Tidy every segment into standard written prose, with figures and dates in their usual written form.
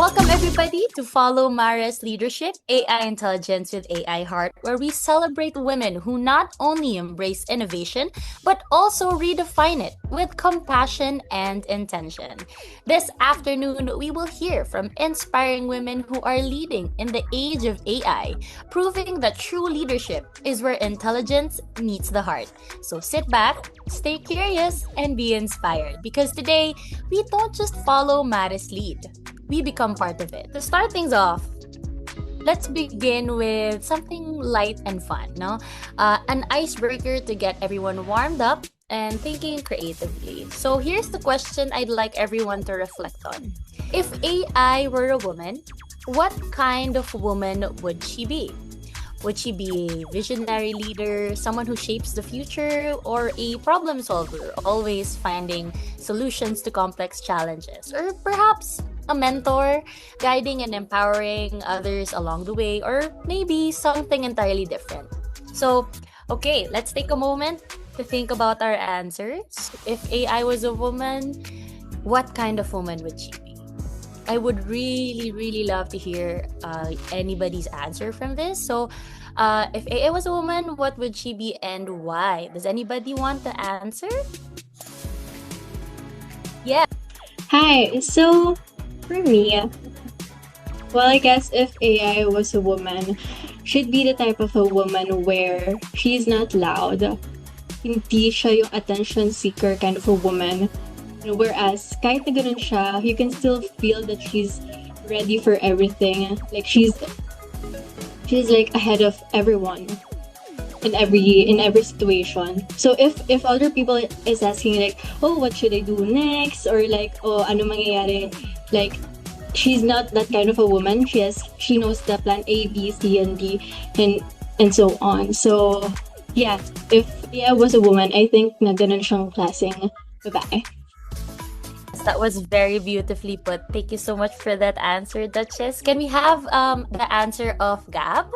Welcome everybody to follow Mare's leadership, AI Intelligence with AIheart, where we celebrate women who not only embrace innovation, but also redefine it with compassion and intention. This afternoon, we will hear from inspiring women who are leading in the age of AI, proving that true leadership is where intelligence meets the heart. So sit back, stay curious, and be inspired, because today, we don't just follow Mare's lead. We become part of it. To start things off, let's begin with something light and fun, no? An icebreaker to get everyone warmed up and thinking creatively. So here's the question I'd like everyone to reflect on. If AI were a woman, what kind of woman would she be? Would she be a visionary leader, someone who shapes the future, or a problem solver, always finding solutions to complex challenges? Or perhaps a mentor, guiding and empowering others along the way, or maybe something entirely different? So, okay, let's take a moment to think about our answers. If AI was a woman, what kind of woman would she be? I would really love to hear anybody's answer from this. So, if AA was a woman, what would she be and why? Does anybody want to answer? Yeah. Hi, so for me, well, I guess if AI was a woman, she'd be the type of a woman where she's not loud. Hindi siya yung attention seeker kind of a woman. Whereas, kahit na ganun siya, you can still feel that she's ready for everything. Like, she's like ahead of everyone in every situation. So if other people is asking like, oh, what should I do next, or like, oh, ano mangyayari, like, she's not that kind of a woman. She knows the plan A, B, C, and D, and so on. So yeah, if I was a woman, I think na ganun siyang klaseng babae. That was very beautifully put. Thank you so much for that answer, Duchess. Can we have the answer of Gab?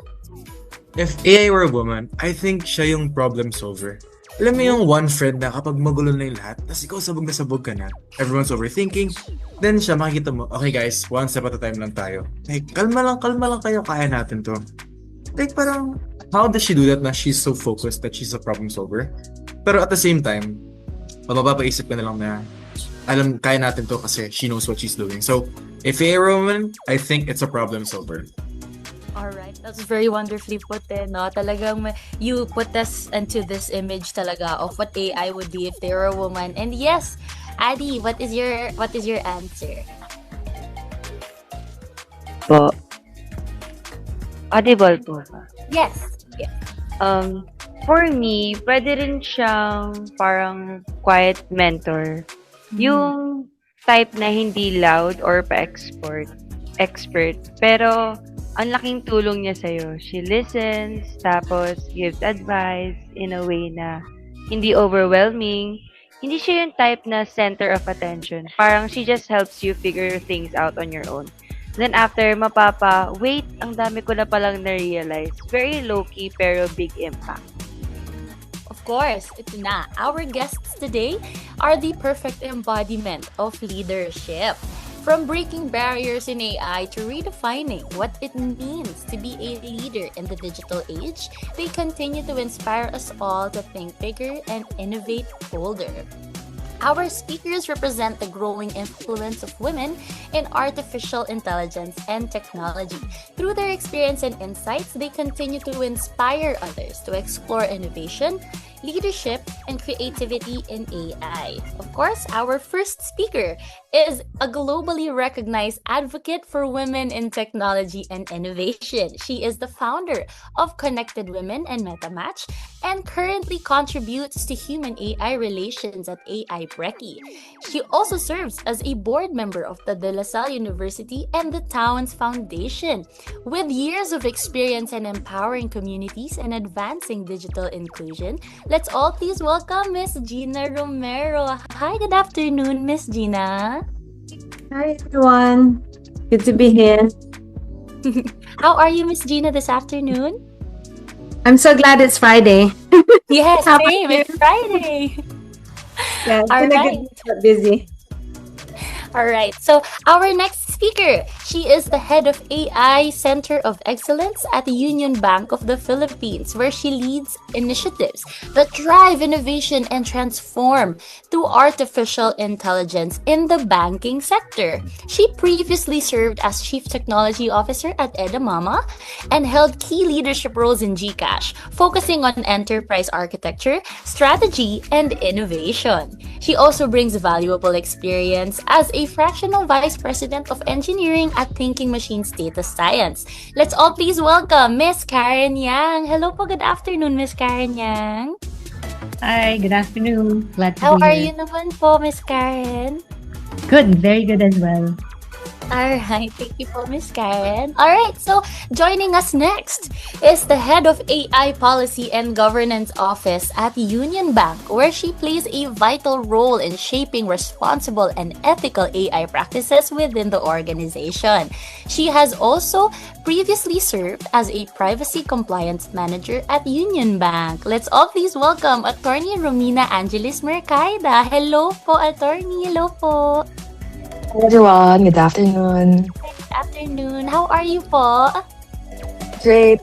If AI were a woman, I think siya yung problem solver. Alam mo yung one friend na kapag magulo na yung lahat, tas ikaw sabog na sabog ka na, everyone's overthinking, then siya makikita mo, okay guys, one step at a time lang tayo. Like, kalma lang kayo, kaya natin to. Like, parang, how does she do that na she's so focused that she's a problem solver? Pero at the same time, mapapaisip ka na lang na, alam, kaya natin to kasi she knows what she's doing. So, if you're a woman, I think it's a problem solver. Alright, that's very wonderfully put no? Talagang you put us into this image talaga of what AI would be if they were a woman. And yes, Adi, what is your answer? Po. Audible po ba? Yes. Yeah. For me, pwede rin siyang parang quiet mentor. Yung type na hindi loud or expert, pero ang laking tulong niya sa'yo. She listens, tapos gives advice in a way na hindi overwhelming. Hindi siya yung type na center of attention. Parang she just helps you figure things out on your own. Then after, wait, ang dami ko na palang na-realize. Very low-key pero big impact. Of course, ito na. Our guests today are the perfect embodiment of leadership. From breaking barriers in AI to redefining what it means to be a leader in the digital age, they continue to inspire us all to think bigger and innovate bolder. Our speakers represent the growing influence of women in artificial intelligence and technology. Through their experience and insights, they continue to inspire others to explore innovation, leadership, and creativity in AI. Of course, our first speaker is a globally recognized advocate for women in technology and innovation. She is the founder of Connected Women and MetaMatch and currently contributes to human AI relations at AI Brekkie. She also serves as a board member of the De La Salle University and the Towns Foundation. With years of experience in empowering communities and advancing digital inclusion, let's all please welcome Miss Gina Romero. Hi, good afternoon, Miss Gina. Hi, everyone. Good to be here. How are you, Miss Gina, this afternoon? I'm so glad it's Friday. Yes, How about same. you? It's Friday. Yeah, it's All been a right. good week, but busy. All right. So our next speaker. She is the head of AI Center of Excellence at the Union Bank of the Philippines, where she leads initiatives that drive innovation and transform through artificial intelligence in the banking sector. She previously served as Chief Technology Officer at Edamama and held key leadership roles in GCash, focusing on enterprise architecture, strategy, and innovation. She also brings valuable experience as a fractional vice president of engineering at Thinking Machines Data Science. Let's all please welcome Miss Karen Yang. Hello po, good afternoon, Miss Karen Yang. Hi, good afternoon. Glad to How be are here. you naman po, Miss Karen? Good, very good as well. Alright, thank you po, Miss Karen. Alright, so joining us next is the head of AI Policy and Governance Office at Union Bank, where she plays a vital role in shaping responsible and ethical AI practices within the organization. She has also previously served as a Privacy Compliance Manager at Union Bank. Let's all please welcome Attorney Romina Angelis Mercaida. Hello po, Attorney. Hello po. Hello everyone, good afternoon. Good afternoon. How are you po? Great,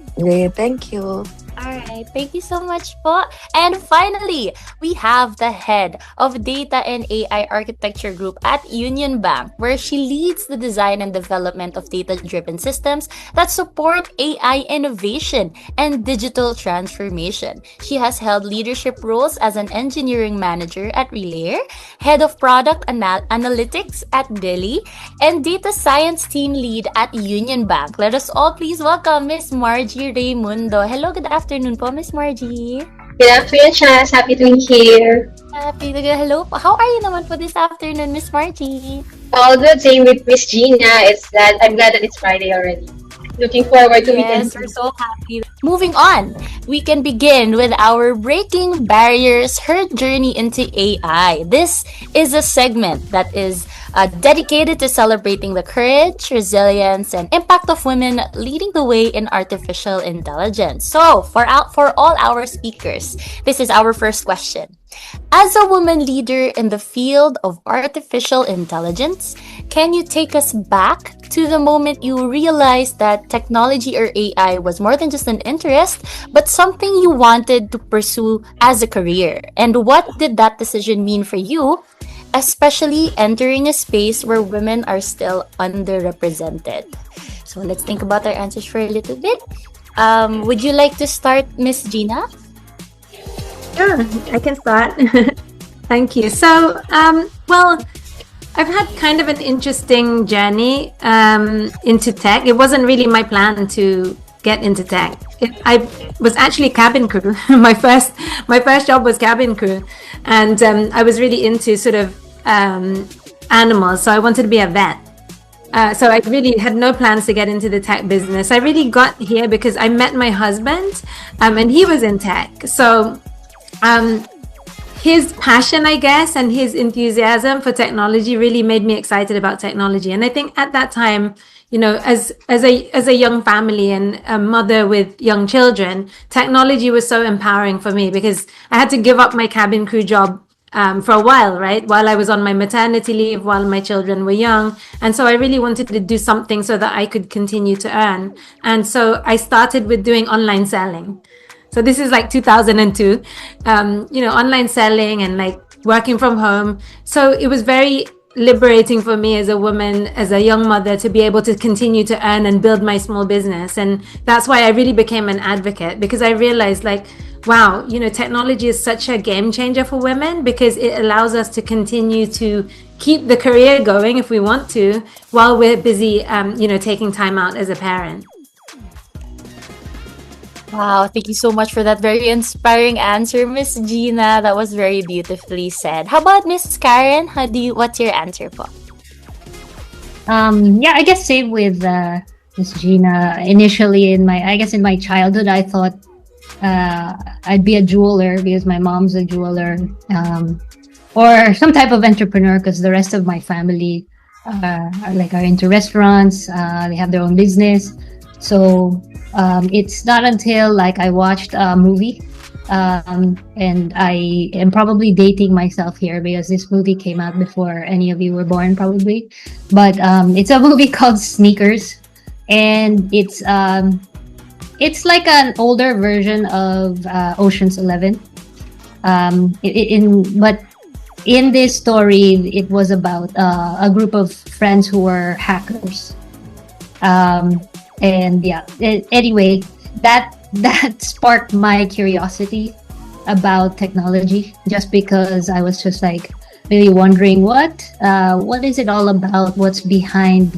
thank you. Alright, thank you so much po. And finally, we have the head of Data and AI Architecture Group at Union Bank, where she leads the design and development of data-driven systems that support AI innovation and digital transformation. She has held leadership roles as an engineering manager at Relayer, head of product analytics at Delhi, and data science team lead at Union Bank. Let us all please welcome Miss Margie Raymundo. Hello, good afternoon po, Miss Margie. Good afternoon, Chas. Happy to be here. Happy to go. Hello po. How are you naman po this afternoon, Miss Margie? All good. Same with Miss Gina. I'm glad that it's Friday already. Looking forward to weekend. Yes, we're so happy. Moving on, we can begin with our Breaking Barriers, Her Journey into AI. This is a segment that is dedicated to celebrating the courage, resilience, and impact of women leading the way in artificial intelligence. So, for all our speakers, this is our first question. As a woman leader in the field of artificial intelligence, can you take us back to the moment you realized that technology or AI was more than just an interest, but something you wanted to pursue as a career? And what did that decision mean for you, especially entering a space where women are still underrepresented? So let's think about our answers for a little bit. Would you like to start, Miss Gina? Sure, I can start. Thank you. So, well, I've had kind of an interesting journey into tech. It wasn't really my plan to get into tech. I was actually cabin crew. my first job was cabin crew, and I was really into sort of animals. So I wanted to be a vet. So I really had no plans to get into the tech business. I really got here because I met my husband, and he was in tech. So his passion, I guess, and his enthusiasm for technology really made me excited about technology. And I think at that time, you know, as a young family and a mother with young children, technology was so empowering for me because I had to give up my cabin crew job for a while, right? While I was on my maternity leave, while my children were young. And so I really wanted to do something so that I could continue to earn. And so I started with doing online selling. So this is like 2002, online selling and like working from home. So it was very liberating for me as a woman, as a young mother, to be able to continue to earn and build my small business. And that's why I really became an advocate, because I realized like, wow, you know, technology is such a game changer for women because it allows us to continue to keep the career going if we want to, while we're busy, taking time out as a parent. Wow, thank you so much for that very inspiring answer, Miss Gina. That was very beautifully said. How about Miss Karen? What's your answer po? I guess same with Miss Gina. Initially, in my childhood, I thought I'd be a jeweler because my mom's a jeweler, or some type of entrepreneur because the rest of my family are into restaurants. They have their own business. So it's not until like I watched a movie And I am probably dating myself here because this movie came out before any of you were born, probably. But it's a movie called Sneakers, and it's like an older version of Ocean's 11. But in this story, it was about a group of friends who were hackers. And yeah, anyway, that sparked my curiosity about technology, just because I was just like really wondering what is it all about? What's behind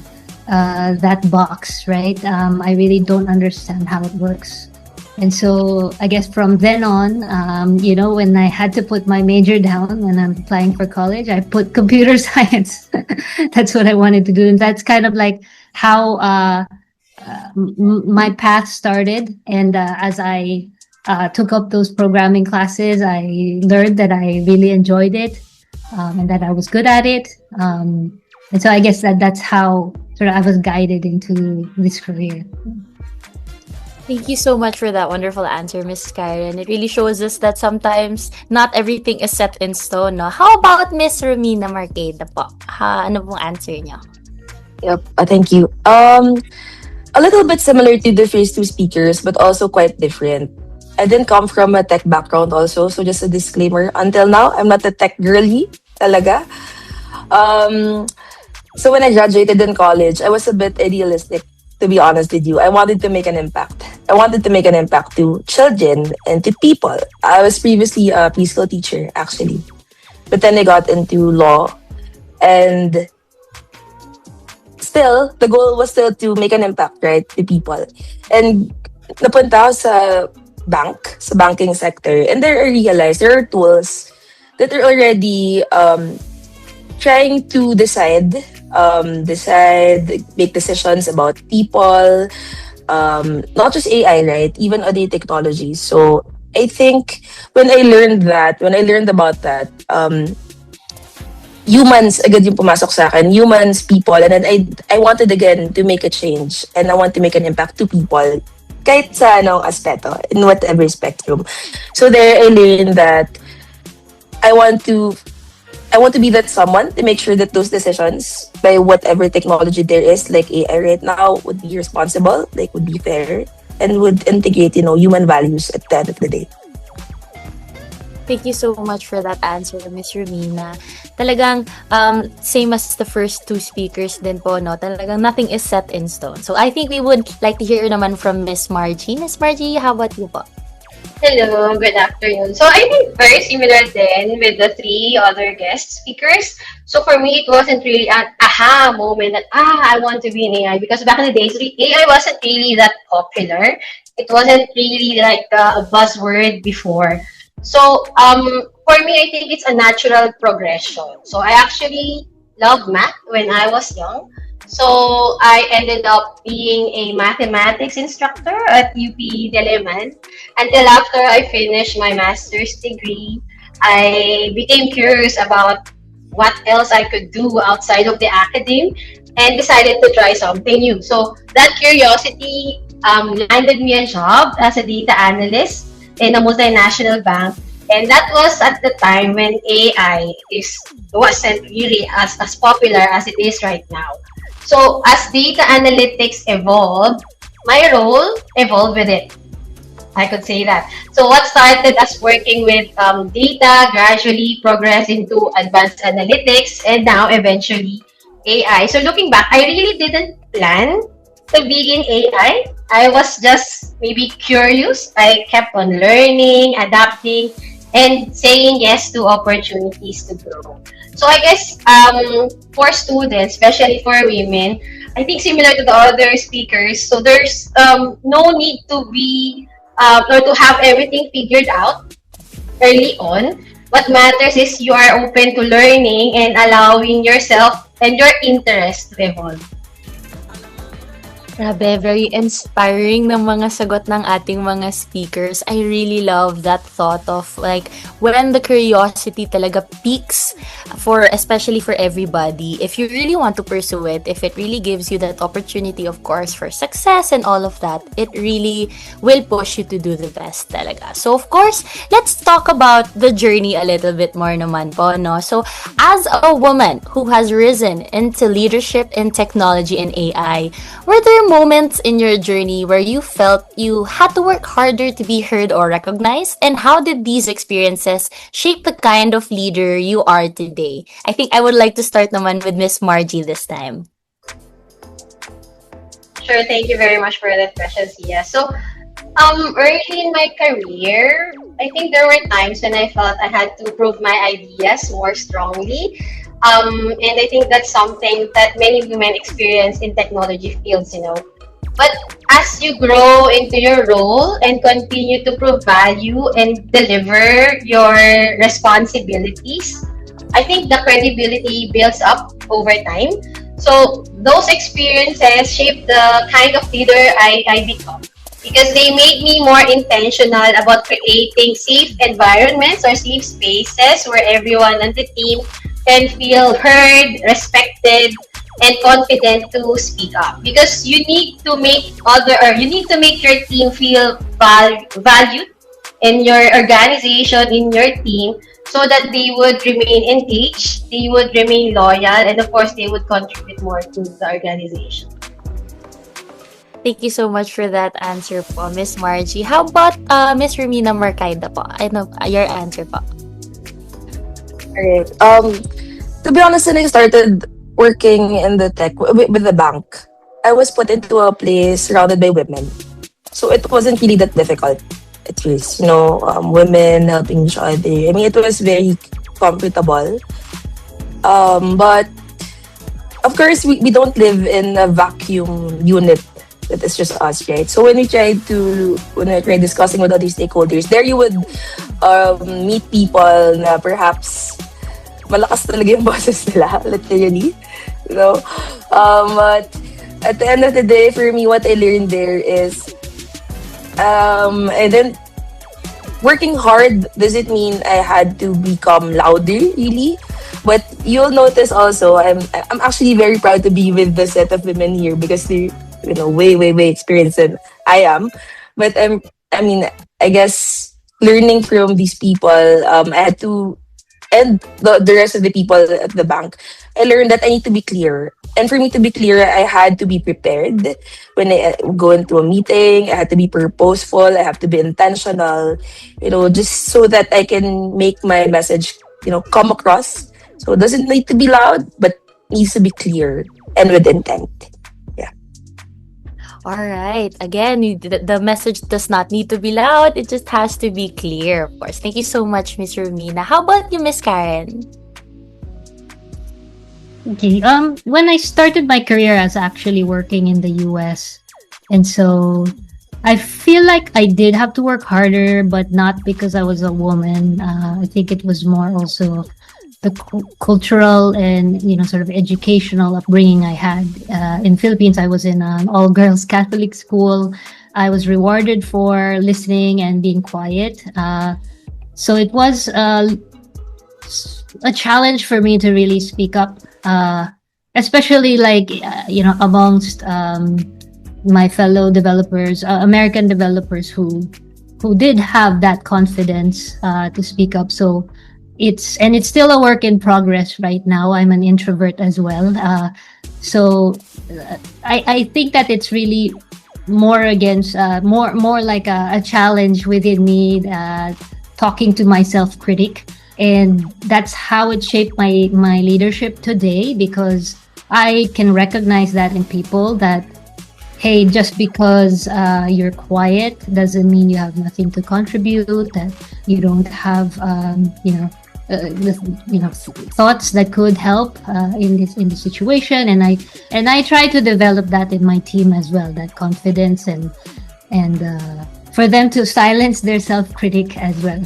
that box, right? I really don't understand how it works. And so I guess from then on, when I had to put my major down when I'm applying for college, I put computer science. That's what I wanted to do. And that's kind of like how my path started. And as I took up those programming classes, I learned that I really enjoyed it, and that I was good at it. And so I guess that's how sort of I was guided into this career. Thank you so much for that wonderful answer, Miss Karen. It really shows us that sometimes not everything is set in stone, no? How about Miss Romina Marqueda po? Ano pong answer niyo? Yep, thank you. A little bit similar to the first two speakers, but also quite different. I didn't come from a tech background also, so just a disclaimer. Until now, I'm not a tech girly, talaga. So when I graduated in college, I was a bit idealistic, to be honest with you. I wanted to make an impact. I wanted to make an impact to children and to people. I was previously a preschool teacher, actually. But then I got into law, and still, the goal was still to make an impact, right, to people. And napunta ako sa banking sector, and there I realized there are tools that are already trying to make decisions about people, not just AI, right? Even other technologies. So I think when I learned about that, humans agad yung pumasok sa akin, humans, people, and then I wanted again to make a change, and I want to make an impact to people, kahit sa aspeto, in whatever spectrum. So there I learned that I want to be that someone to make sure that those decisions, by whatever technology there is, like AI right now, would be responsible, like would be fair, and would integrate, human values at the end of the day. Thank you so much for that answer, Miss Romina. Talagang same as the first two speakers din po, no? Talagang nothing is set in stone. So I think we would like to hear naman from Miss Margie. Miss Margie, how about you po? Hello, good afternoon. So I think very similar then with the three other guest speakers. So for me, it wasn't really an aha moment that, I want to be in AI. Because back in the days, AI wasn't really that popular. It wasn't really like a buzzword before. So for me, I think it's a natural progression. So I actually loved math when I was young. So I ended up being a mathematics instructor at UP Diliman. Until after I finished my master's degree, I became curious about what else I could do outside of the academe and decided to try something new. So that curiosity landed me a job as a data analyst in a multinational bank. And that was at the time when AI wasn't really as popular as it is right now. So as data analytics evolved, my role evolved with it. I could say that. So what started as working with data gradually progressed into advanced analytics and now eventually AI. So looking back, I really didn't plan to be in AI. I was just maybe curious. I kept on learning, adapting, and saying yes to opportunities to grow. So I guess for students, especially for women, I think similar to the other speakers, so there's no need to be or to have everything figured out early on. What matters is you are open to learning and allowing yourself and your interest to evolve. Grabe, very inspiring ng mga sagot ng ating mga speakers. I really love that thought of like when the curiosity talaga peaks for especially for everybody. If you really want to pursue it, if it really gives you that opportunity of course for success and all of that, it really will push you to do the best talaga. So of course, let's talk about the journey a little bit more naman po, no? So as a woman who has risen into leadership in technology and AI, were there moments in your journey where you felt you had to work harder to be heard or recognized? And how did these experiences shape the kind of leader you are today? I think I would like to start naman with Miss Margie this time. Sure, thank you very much for that question, Sia. So, early in my career, I think there were times when I felt I had to prove my ideas more strongly. And I think that's something that many women experience in technology fields, you know. But as you grow into your role and continue to prove value and deliver your responsibilities, I think the credibility builds up over time. So those experiences shape the kind of leader I become because they made me more intentional about creating safe environments or safe spaces where everyone on the team can feel heard, respected, and confident to speak up. Because you need to make your team feel valued in your organization, in your team, so that they would remain engaged, they would remain loyal, and of course, they would contribute more to the organization. Thank you so much for that answer po, Miss Margie. How about Miss Romina Marcaida po? I know your answer po. Alright. To be honest, when I started working in the tech with the bank, I was put into a place surrounded by women. So it wasn't really that difficult at first, women helping each other. I mean, it was very comfortable. But of course, we don't live in a vacuum unit that is just us, right? So when I tried discussing with other stakeholders, there you would meet people na perhaps malakas talaga yung boses nila, literally. But at the end of the day, for me, what I learned there is, and then working hard doesn't mean I had to become louder, really. But you'll notice also, I'm actually very proud to be with the set of women here because they're, way experienced than I am. But I guess learning from these people, I had to, and the rest of the people at the bank, I learned that I need to be clear. And for me to be clear, I had to be prepared. When I go into a meeting, I had to be purposeful, I have to be intentional, just so that I can make my message, come across. So it doesn't need to be loud, but needs to be clear and with intent. All right. Again, the message does not need to be loud. It just has to be clear, of course. Thank you so much, Miss Romina. How about you, Miss Karen? Okay. When I started my career, I was actually working in the US. And so I feel like I did have to work harder, but not because I was a woman. I think it was more also the cultural and sort of educational upbringing I had. In Philippines, I was in an all-girls Catholic school. I was rewarded for listening and being quiet. So it was a challenge for me to really speak up, especially amongst my fellow developers, American developers who did have that confidence to speak up. So it's still a work in progress right now. I'm an introvert as well. So I think that it's really more against, more like a challenge within me, talking to my self-critic. And that's how it shaped my leadership today, because I can recognize that in people that, hey, just because you're quiet doesn't mean you have nothing to contribute, that you don't have, thoughts that could help in this situation. And I try to develop that in my team as well, that confidence and for them to silence their self-critic as well.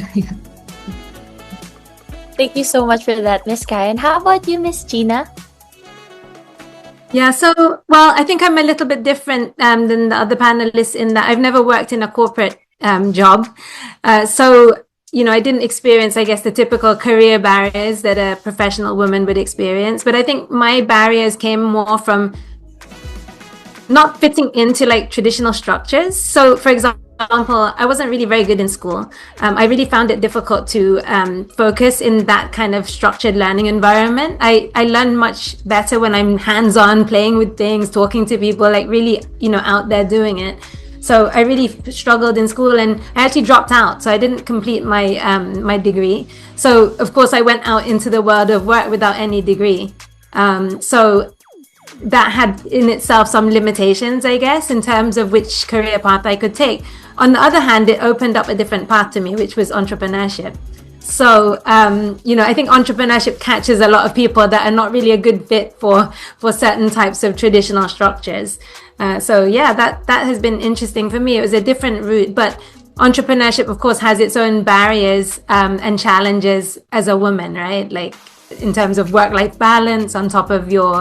Thank you so much for that, Miss Karen. How about you, Miss Gina? Yeah, so, well, I think I'm a little bit different than the other panelists in that I've never worked in a corporate job. So, I didn't experience, I guess, the typical career barriers that a professional woman would experience. But I think my barriers came more from not fitting into like traditional structures. So, for example, I wasn't really very good in school. I really found it difficult to focus in that kind of structured learning environment. I learn much better when I'm hands-on, playing with things, talking to people, like really, out there doing it. So I really struggled in school, and I actually dropped out. So I didn't complete my degree. So of course I went out into the world of work without any degree. So that had in itself some limitations, I guess, in terms of which career path I could take. On the other hand, it opened up a different path to me, which was entrepreneurship. So, I think entrepreneurship catches a lot of people that are not really a good fit for certain types of traditional structures. So yeah, that has been interesting for me. It was a different route, but entrepreneurship, of course, has its own barriers and challenges as a woman, right? Like in terms of work-life balance on top of your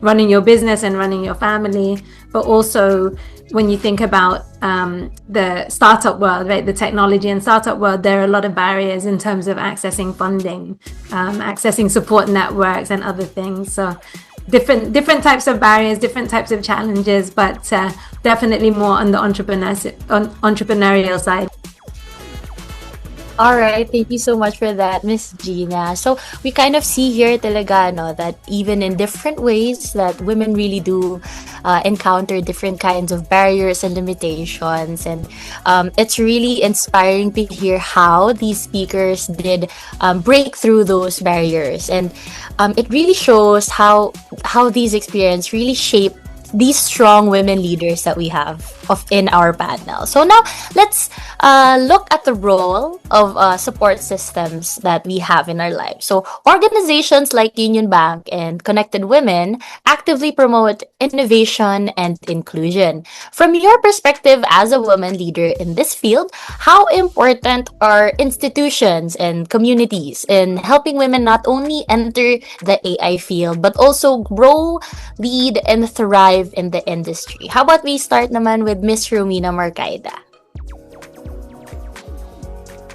running your business and running your family, but also when you think about the startup world, right, the technology and startup world, there are a lot of barriers in terms of accessing funding, accessing support networks and other things. So different types of barriers, different types of challenges, but definitely more on the entrepreneurial side. All right, thank you so much for that, Miss Gina. So we kind of see here talaga, no, that even in different ways that women really do encounter different kinds of barriers and limitations. And it's really inspiring to hear how these speakers did break through those barriers. And it really shows how these experiences really shape these strong women leaders that we have in our panel. So now let's look at the role of support systems that we have in our lives. So organizations like Union Bank and Connected Women actively promote innovation and inclusion. From your perspective as a woman leader in this field, how important are institutions and communities in helping women not only enter the AI field but also grow, lead, and thrive in the industry? How about we start naman with Miss Romina Marcaida?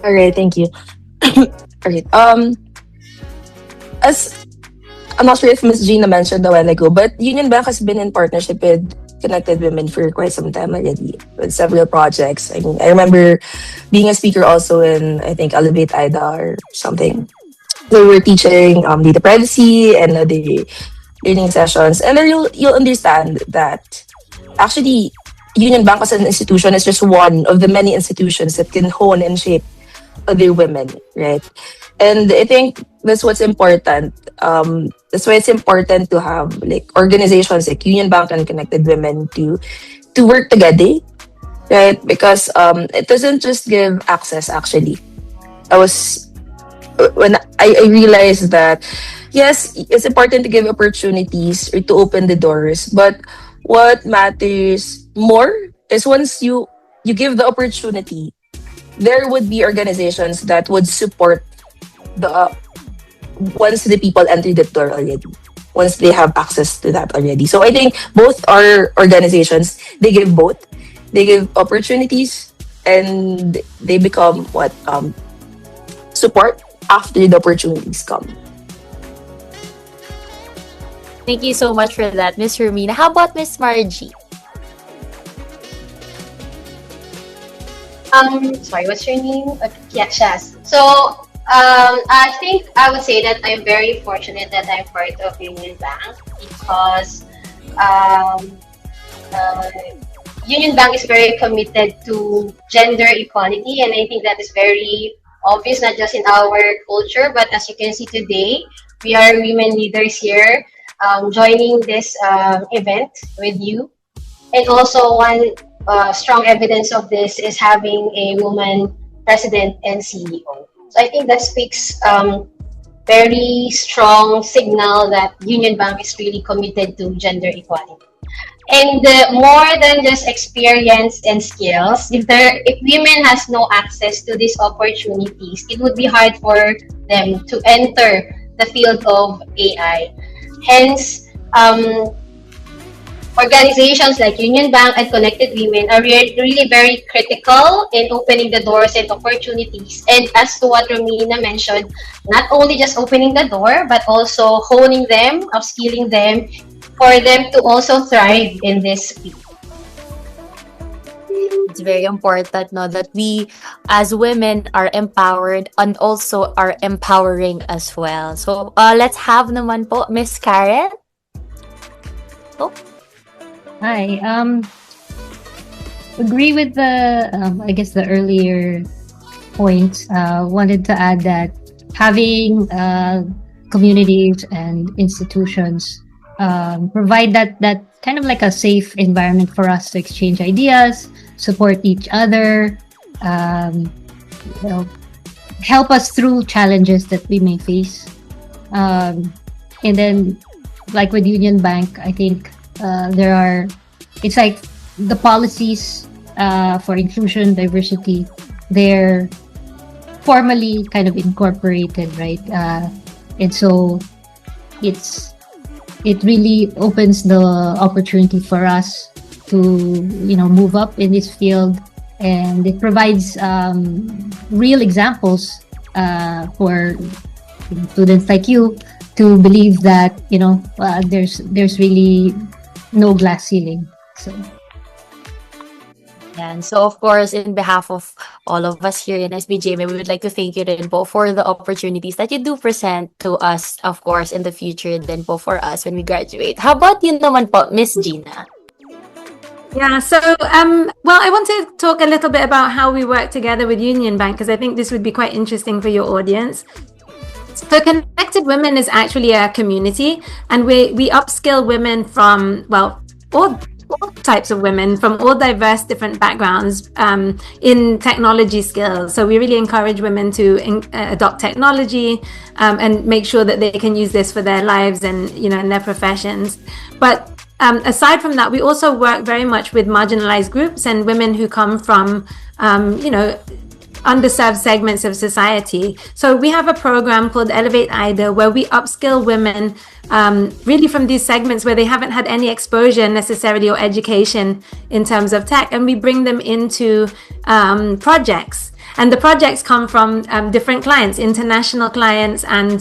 All right, thank you. Okay. As I'm not sure if Miss Gina mentioned a while ago, but Union Bank has been in partnership with Connected Women for quite some time already, with several projects. I mean, I remember being a speaker also in, I think, Elevate IDA or something. They were teaching data privacy and the learning sessions, and then you'll understand that actually Union Bank as an institution is just one of the many institutions that can hone and shape other women, right? And I think that's what's important. That's why it's important to have like organizations like Union Bank and Connected Women to work together, right? Because it doesn't just give access. Actually, when I realized that yes, it's important to give opportunities or to open the doors, but what matters more is once you give the opportunity, there would be organizations that would support the once the people enter the door already, once they have access to that already. So I think both our organizations, they give both. They give opportunities and they become what support after the opportunities come. Thank you so much for that, Miss Romina. How about Miss Margie? Sorry, what's your name? Yeah, Shaz. So, I think I would say that I'm very fortunate that I'm part of Union Bank because Union Bank is very committed to gender equality, and I think that is very obvious, not just in our culture, but as you can see today, we are women leaders here joining this event with you. And also one strong evidence of this is having a woman president and CEO. So I think that speaks very strong signal that Union Bank is really committed to gender equality. And more than just experience and skills, if women has no access to these opportunities, it would be hard for them to enter the field of AI. Hence, organizations like Union Bank and Connected Women are really very critical in opening the doors and opportunities. And as to what Romina mentioned, not only just opening the door, but also honing them, upskilling them, for them to also thrive in this field. It's very important, no, that we as women are empowered and also are empowering as well. So let's have naman po Miss Karen. Oh. Hi. Agree with the I guess the earlier point. Wanted to add that having communities and institutions provide that kind of like a safe environment for us to exchange ideas, support each other, help us through challenges that we may face. And then, like with Union Bank, I think it's like the policies for inclusion, diversity, they're formally kind of incorporated, right? And so it really opens the opportunity for us to move up in this field, and it provides real examples for students like you to believe that there's really no glass ceiling. So And so, of course, in behalf of all of us here in SBJM, we would like to thank you rin po for the opportunities that you do present to us, of course, in the future then po for us when we graduate. How about you naman po, Miss Gina? Yeah, so well, I want to talk a little bit about how we work together with Union Bank, because I think this would be quite interesting for your audience. So Connected Women is actually a community, and we upskill women from, well, all types of women from all diverse different backgrounds in technology skills. So we really encourage women to adopt technology and make sure that they can use this for their lives and in their professions. But aside from that, we also work very much with marginalized groups and women who come from underserved segments of society. So we have a program called Elevate 𝐈𝐴, where we upskill women really from these segments where they haven't had any exposure necessarily or education in terms of tech, and we bring them into projects. And the projects come from different clients, international clients and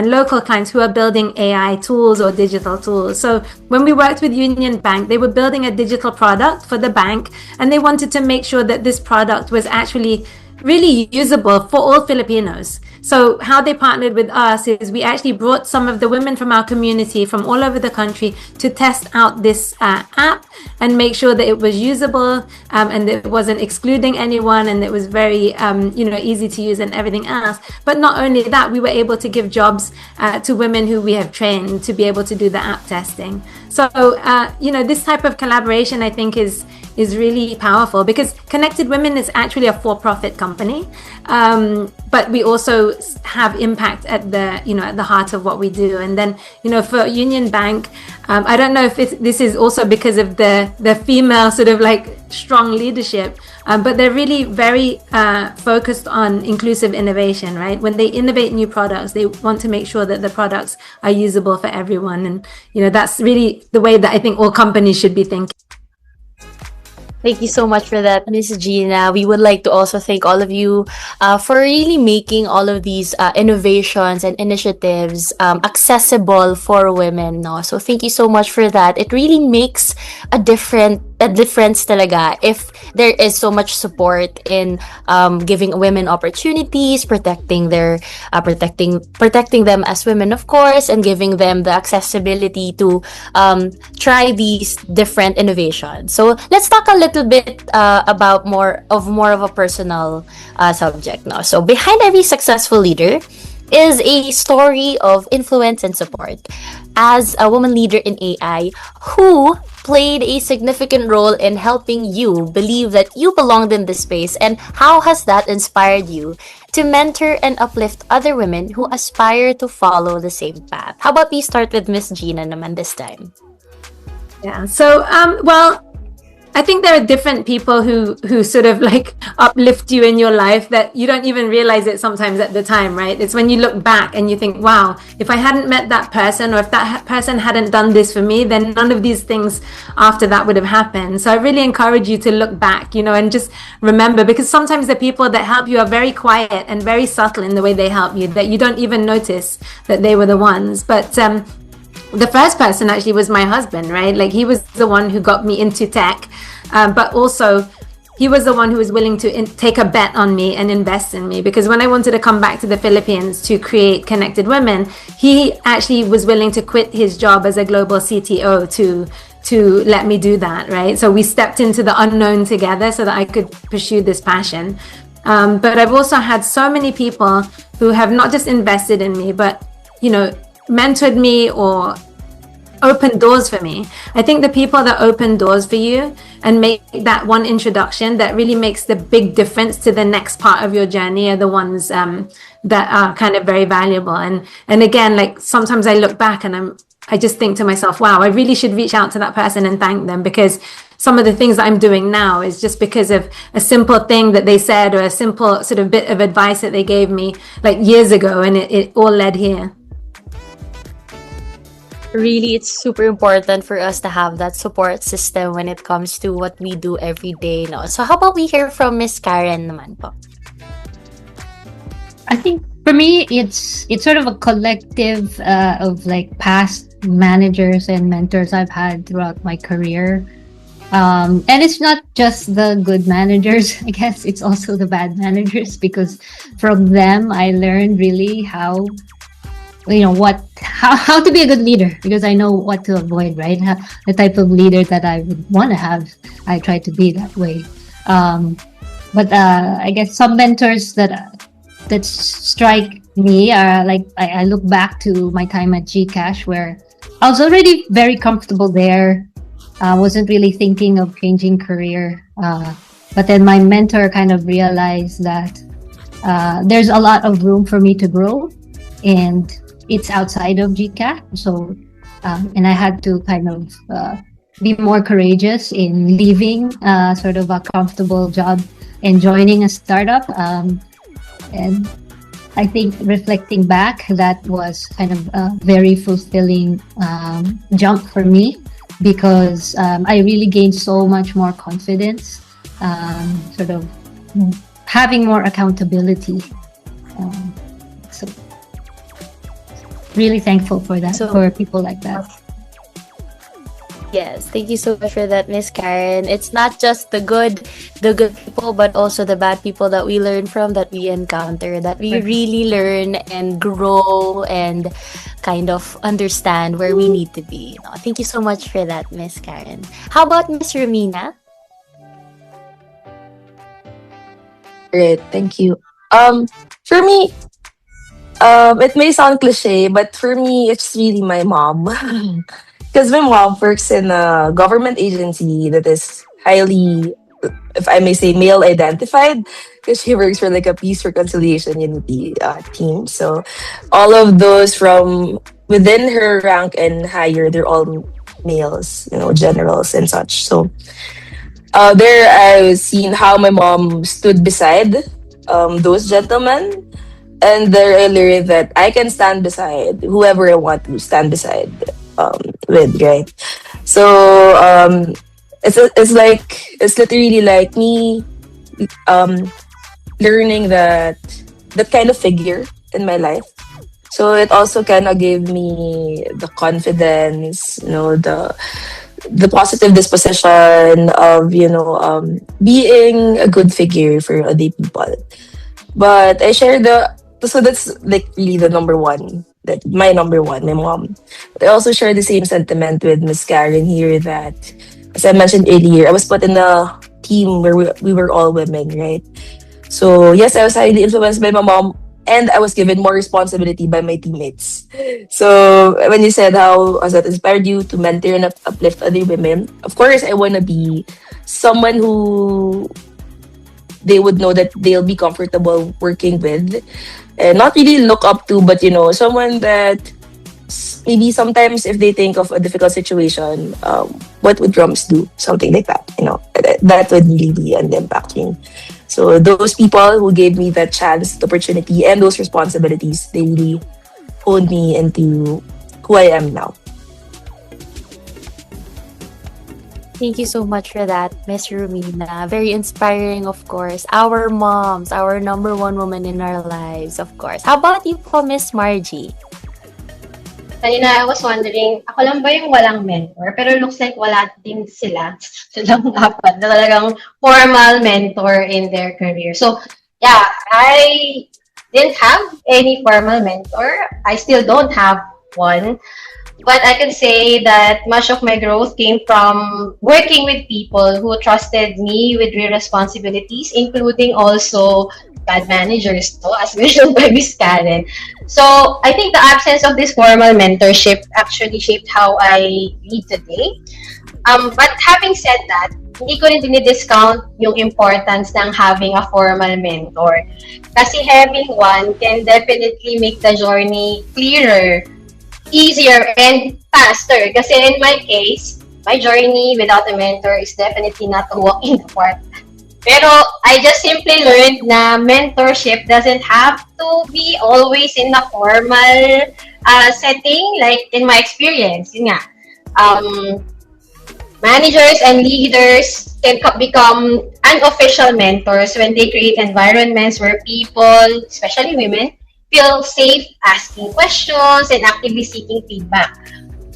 local clients who are building AI tools or digital tools. So when we worked with Union Bank, they were building a digital product for the bank, and they wanted to make sure that this product was actually really usable for all Filipinos. So how they partnered with us is we actually brought some of the women from our community from all over the country to test out this app and make sure that it was usable and it wasn't excluding anyone, and it was very easy to use and everything else. But not only that, we were able to give jobs to women who we have trained to be able to do the app testing. So this type of collaboration, I think, is really powerful, because Connected Women is actually a for-profit company, but we also have impact at the heart of what we do. And then for Union Bank, I don't know if this is also because of the female sort of like strong leadership, but they're really very focused on inclusive innovation, right? When they innovate new products, they want to make sure that the products are usable for everyone, and that's really the way that I think all companies should be thinking. Thank you so much for that, Miss Gina. We would like to also thank all of you for really making all of these innovations and initiatives accessible for women. No? So thank you so much for that. It really makes a difference talaga if there is so much support in giving women opportunities, protecting them as women, of course, and giving them the accessibility to try these different innovations. So let's talk a little bit about more of a personal subject now. So behind every successful leader is a story of influence and support. As a woman leader in AI, who played a significant role in helping you believe that you belonged in this space, and how has that inspired you to mentor and uplift other women who aspire to follow the same path? How about we start with Miss Gina naman this time? Yeah. So well, I think there are different people who sort of like uplift you in your life that you don't even realize it sometimes at the time, right? It's when you look back and you think, wow, if I hadn't met that person, or if that person hadn't done this for me, then none of these things after that would have happened. So I really encourage you to look back, and just remember, because sometimes the people that help you are very quiet and very subtle in the way they help you, that you don't even notice that they were the ones. But the first person actually was my husband, right? Like, he was the one who got me into tech, but also he was the one who was willing to take a bet on me and invest in me, because when I wanted to come back to the Philippines to create Connected Women, he actually was willing to quit his job as a global CTO to let me do that, right? So we stepped into the unknown together so that I could pursue this passion. But I've also had so many people who have not just invested in me, but mentored me or opened doors for me. I think the people that open doors for you and make that one introduction that really makes the big difference to the next part of your journey are the ones that are kind of very valuable. And again, like, sometimes I look back and I just think to myself, wow, I really should reach out to that person and thank them, because some of the things that I'm doing now is just because of a simple thing that they said, or a simple sort of bit of advice that they gave me like years ago, and it all led here. Really, it's super important for us to have that support system when it comes to what we do every day. No? So how about we hear from Miss Karen naman po? I think for me, it's sort of a collective of like past managers and mentors I've had throughout my career. And it's not just the good managers, I guess it's also the bad managers, because from them I learned really how to be a good leader, because I know what to avoid, right? The type of leader that I would want to have, I try to be that way. But I guess some mentors that strike me are like, I look back to my time at Gcash, where I was already very comfortable there. I wasn't really thinking of changing career. But then my mentor kind of realized that there's a lot of room for me to grow, and it's outside of GCAT. So, and I had to kind of be more courageous in leaving sort of a comfortable job and joining a startup. And I think reflecting back, that was kind of a very fulfilling jump for me, because I really gained so much more confidence, sort of having more accountability. So really thankful for that, for people like that. Yes, thank you so much for that, Miss Karen. It's not just the good people, but also the bad people that we learn from, that we encounter, that we really learn and grow and kind of understand where we need to be. Thank you so much for that, Miss Karen. How about Miss Romina? Great, thank you. For me, it may sound cliche, but for me, it's really my mom. Because my mom works in a government agency that is highly, if I may say, male identified, because she works for like a peace, reconciliation, unity team. So all of those from within her rank and higher, they're all males, generals and such. So there I've seen how my mom stood beside those gentlemen. And there I learned that I can stand beside whoever I want to stand beside with, right? So it's literally like me learning that kind of figure in my life. So it also kind of gave me the confidence, the positive disposition of being a good figure for other people. But I share so that's like really the number one, my mom. But I also share the same sentiment with Miss Karen here, that, as I mentioned earlier, I was put in a team where we were all women, right? So yes, I was highly influenced by my mom, and I was given more responsibility by my teammates. So when you said how has that inspired you to mentor and uplift other women, of course I want to be someone who they would know that they'll be comfortable working with, and not really look up to, but someone that maybe sometimes if they think of a difficult situation, what would drums do? Something like that, that would really be an impact me. So those people who gave me that chance, the opportunity, and those responsibilities, they really honed me into who I am now. Thank you so much for that, Miss Rumina. Very inspiring, of course. Our moms, our number one woman in our lives, of course. How about you po, Miss Margie? Kanina, I was wondering, ako lang ba yung walang mentor? Pero looks like wala din sila. Silang dapat na talagang formal mentor in their career. So, yeah, I didn't have any formal mentor. I still don't have one. But I can say that much of my growth came from working with people who trusted me with real responsibilities, including also bad managers, no? As mentioned by Miss Karen. So I think the absence of this formal mentorship actually shaped how I lead today. But having said that, hindi ko rin dinidiscount yung importance ng having a formal mentor. Kasi having one can definitely make the journey clearer, easier, and faster. Kasi in my case, my journey without a mentor is definitely not a walk in the park. Pero I just simply learned na mentorship doesn't have to be always in a formal setting, like in my experience. Yun nga, managers and leaders can become unofficial mentors when they create environments where people, especially women, feel safe asking questions and actively seeking feedback.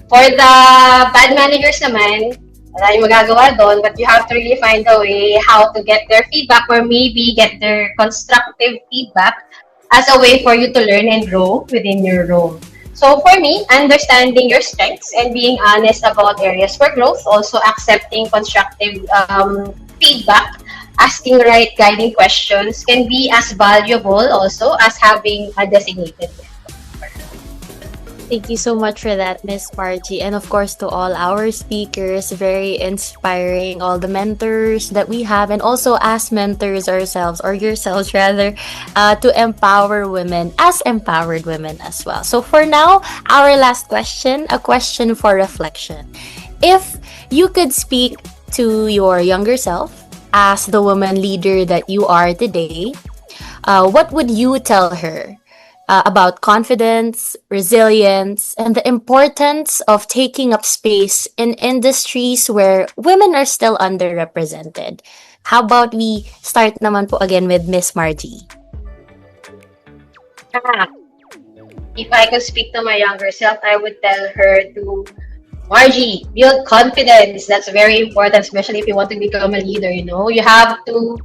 For the bad managers naman, wala yung magagawa doon, but you have to really find a way how to get their feedback or maybe get their constructive feedback as a way for you to learn and grow within your role. So for me, understanding your strengths and being honest about areas for growth, also accepting constructive feedback, asking right guiding questions can be as valuable also as having a designated mentor. Thank you so much for that, Miss Margie. And of course, to all our speakers, very inspiring, all the mentors that we have, and also as mentors ourselves, or yourselves rather, to empower women as empowered women as well. So for now, our last question, a question for reflection. If you could speak to your younger self as the woman leader that you are today, what would you tell her? About confidence, resilience, and the importance of taking up space in industries where women are still underrepresented. How about we start naman po again with Miss Margie? If I could speak to my younger self, I would tell her to, Margie, build confidence. That's very important, especially if you want to become a leader, You have to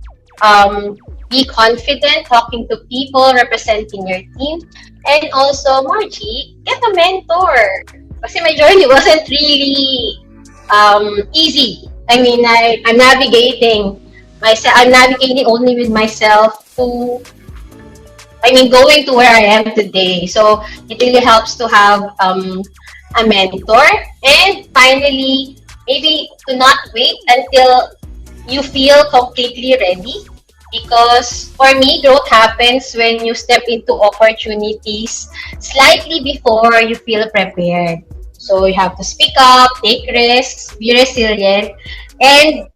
be confident talking to people, representing your team. And also, Margie, get a mentor. Kasi my journey wasn't really easy. I mean, I'm navigating myself. I'm navigating only with myself going to where I am today. So it really helps to have a mentor. And finally, maybe to not wait until you feel completely ready. Because for me, growth happens when you step into opportunities slightly before you feel prepared. So you have to speak up, take risks, be resilient, and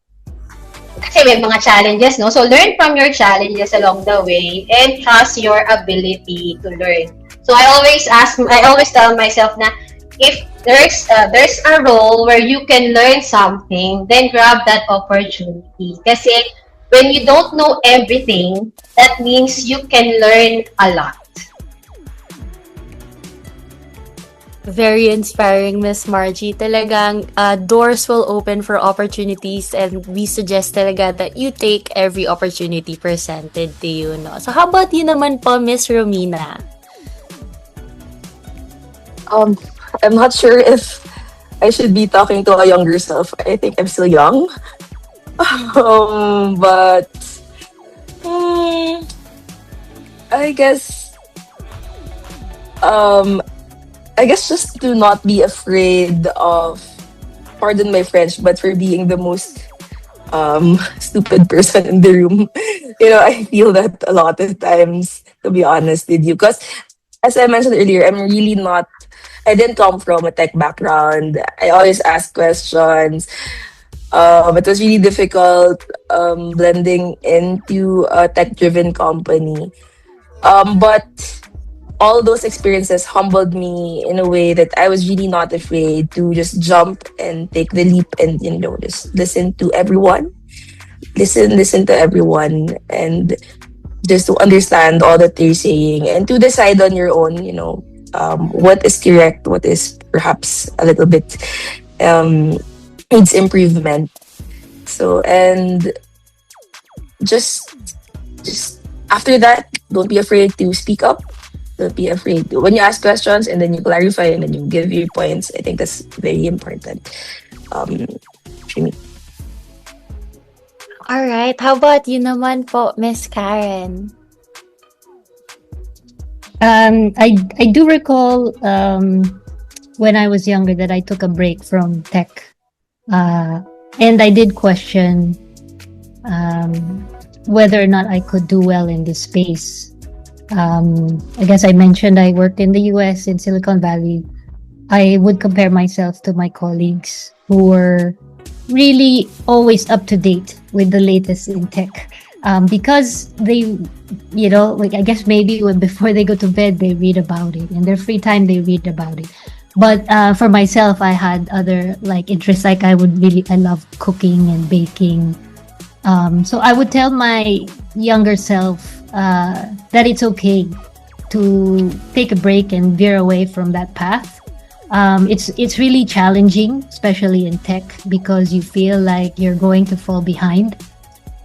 kasi may mga challenges, no? So learn from your challenges along the way and trust your ability to learn. So I always tell myself na if there's a role where you can learn something, then grab that opportunity. Kasi when you don't know everything, that means you can learn a lot. Very inspiring, Miss Margie. Talagang doors will open for opportunities, and we suggest talaga that you take every opportunity presented to you, no? So how about you naman po, Miss Romina? I'm not sure if I should be talking to a younger self. I think I'm still young. But I guess just to not be afraid of, pardon my French, but for being the most stupid person in the room. I feel that a lot of times, to be honest with you, because as I mentioned earlier, I didn't come from a tech background. I always ask questions. It was really difficult blending into a tech-driven company. But all those experiences humbled me in a way that I was really not afraid to just jump and take the leap and, just listen to everyone, and just to understand all that they're saying and to decide on your own, what is correct, what is perhaps a little bit needs improvement. So, and just after that, don't be afraid to speak up. Don't be afraid to, when you ask questions and then you clarify and then you give your points. I think that's very important. For me. All right. How about you naman po, Miss Karen? I do recall when I was younger that I took a break from tech, and I did question whether or not I could do well in this space. I guess I mentioned I worked in the US, in Silicon Valley. I would compare myself to my colleagues who were really always up to date with the latest in tech, because they, I guess maybe before they go to bed, they read about it. In their free time, they read about it. But for myself, I had other interests. I love cooking and baking. So I would tell my younger self that it's okay to take a break and veer away from that path. It's really challenging, especially in tech, because you feel like you're going to fall behind.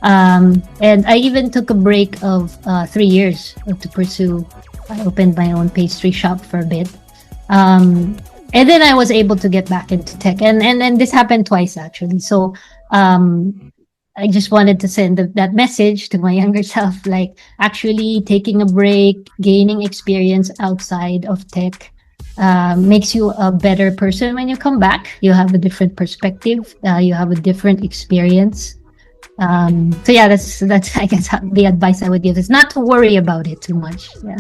And I even took a break of 3 years to pursue. I opened my own pastry shop for a bit. And then I was able to get back into tech. And this happened twice, actually. So I just wanted to send that message to my younger self, actually taking a break, gaining experience outside of tech, makes you a better person when you come back. You have a different perspective. You have a different experience. So yeah, that's I guess the advice I would give is not to worry about it too much. Yeah.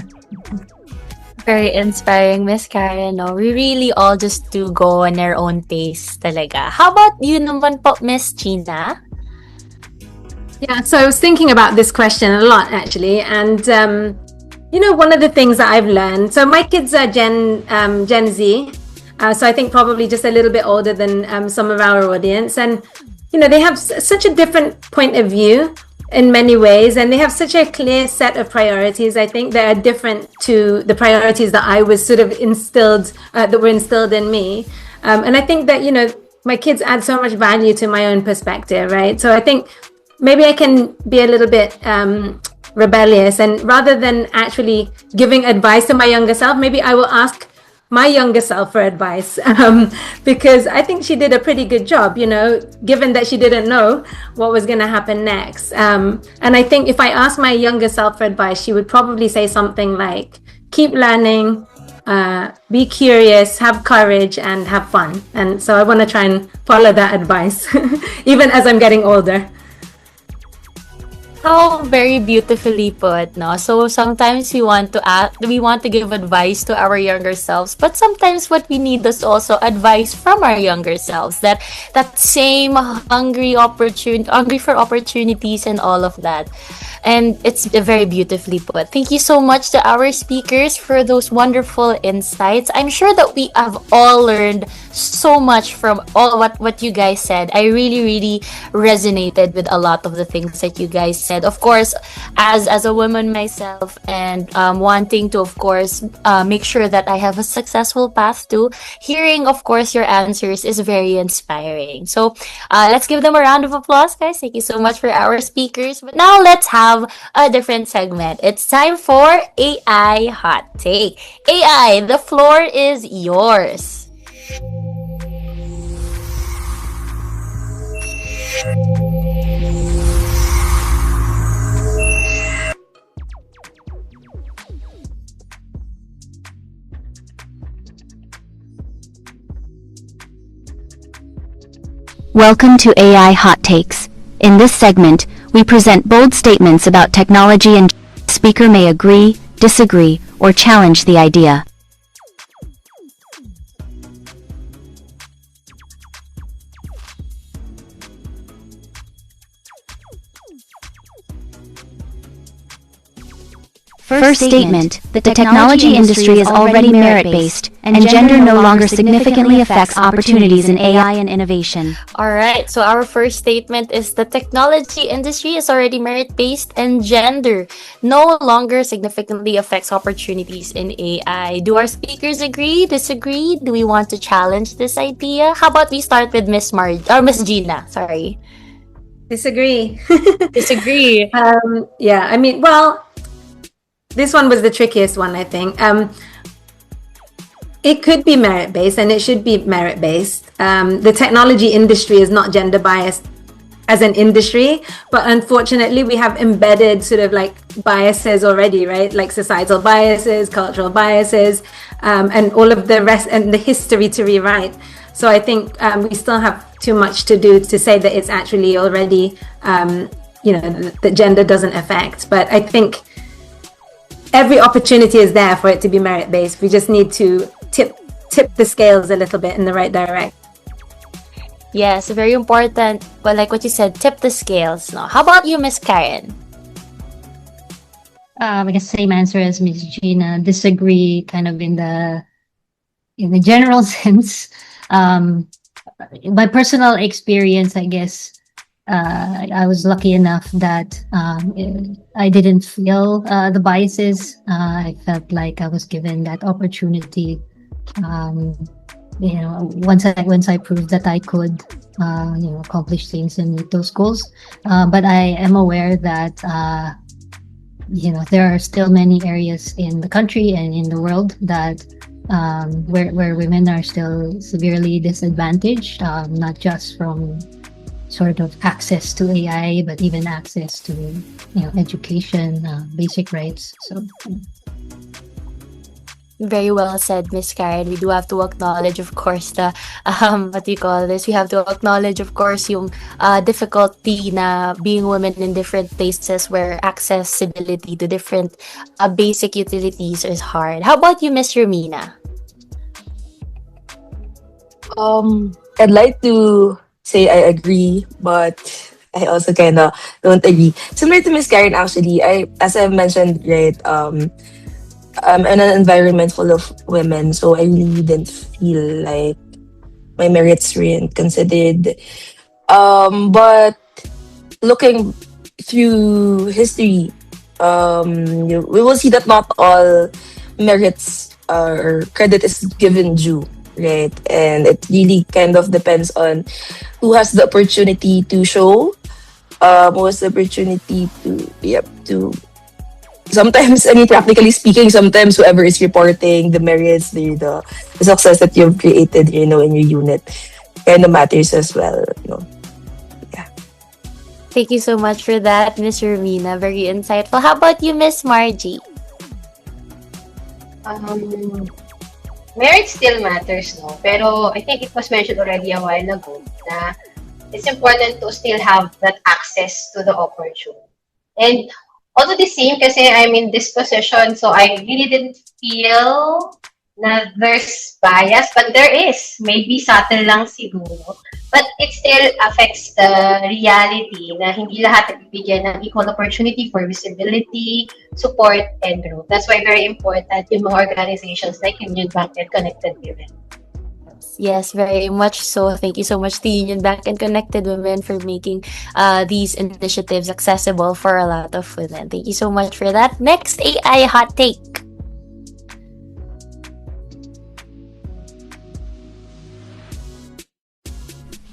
Very inspiring, Miss Karen. No? We really all just do go on our own pace talaga. How about you naman po, Miss Gina? Yeah, so I was thinking about this question a lot, actually. And, one of the things that I've learned, so my kids are Gen Z, so I think probably just a little bit older than some of our audience. And, they have such a different point of view in many ways, and they have such a clear set of priorities. I think that are different to the priorities that I was sort of that were instilled in me. And I think that, my kids add so much value to my own perspective, right? So I think maybe I can be a little bit rebellious, and rather than actually giving advice to my younger self, maybe I will ask my younger self for advice, because I think she did a pretty good job, given that she didn't know what was going to happen next. And I think if I asked my younger self for advice, she would probably say something like, keep learning, be curious, have courage, and have fun. And so I want to try and follow that advice, even as I'm getting older. How very beautifully put, no? So sometimes we want to give advice to our younger selves, but sometimes what we need is also advice from our younger selves. That same hungry for opportunities and all of that. And it's very beautifully put. Thank you so much to our speakers for those wonderful insights. I'm sure that we have all learned so much from all what you guys said. I really, really resonated with a lot of the things that you guys said. Of course, as a woman myself, and wanting to, of course, make sure that I have a successful path too, hearing, of course, your answers is very inspiring. So let's give them a round of applause, guys. Thank you so much for our speakers. But now let's have a different segment. It's time for AI Hot Take. AI, the floor is yours. Welcome to AI Hot Takes. In this segment, we present bold statements about technology and speaker may agree, disagree, or challenge the idea. First statement, the technology industry is already merit-based, and gender no longer significantly affects opportunities in AI and innovation. Alright, so our first statement is the technology industry is already merit-based and gender no longer significantly affects opportunities in AI. Do our speakers agree, disagree? Do we want to challenge this idea? How about we start with Miss Gina, sorry. Disagree. Disagree. Yeah, I mean, well, this one was the trickiest one, I think. It could be merit-based, and it should be merit-based. The technology industry is not gender biased as an industry, but unfortunately we have embedded sort of like biases already, right? Like societal biases, cultural biases, and all of the rest, and the history to rewrite. So I think we still have too much to do to say that it's actually already, that gender doesn't affect. But I think every opportunity is there for it to be merit-based. We just need to tip the scales a little bit in the right direction. Yes, very important. But like what you said, tip the scales. No, how about you, Miss Karen? I guess same answer as Miss Gina. Disagree, kind of in the general sense. My personal experience, I guess. I was lucky enough that I didn't feel the biases. I felt like I was given that opportunity. Once I proved that I could, accomplish things and meet those goals. But I am aware that there are still many areas in the country and in the world that where women are still severely disadvantaged, not just from sort of access to AI, but even access to education, basic rights. So very well said, Miss Karen. We do have to acknowledge, of course, the we have to acknowledge, of course, yung difficulty na being women in different places where accessibility to different basic utilities is hard. How about you, Miss Romina? I'd like to say I agree, but I also kind of don't agree. Similar to Miss Karen, actually, as I mentioned, right, I'm in an environment full of women, so I really didn't feel like my merits weren't considered. But looking through history, we will see that not all merits or credit is given due. Right, and it really kind of depends on who has the opportunity to show, who has the opportunity to. Sometimes, I mean, practically speaking, sometimes whoever is reporting the merits, the success that you've created, in your unit, kind of matters as well. Yeah. Thank you so much for that, Miss Romina. Very insightful. How about you, Miss Margie? Merit still matters, no? Pero I think it was mentioned already a while ago na it's important to still have that access to the opportunity. And also the same kasi I'm in this position, so I really didn't feel na there's bias, but there is. Maybe subtle lang siguro. But it still affects the reality na hindi lahat nabibigyan ng equal opportunity for visibility, support, and growth. That's why very important yung mga organizations like Union Bank and Connected Women. Yes, very much so. Thank you so much to Union Bank and Connected Women for making these initiatives accessible for a lot of women. Thank you so much for that. Next, AI hot take.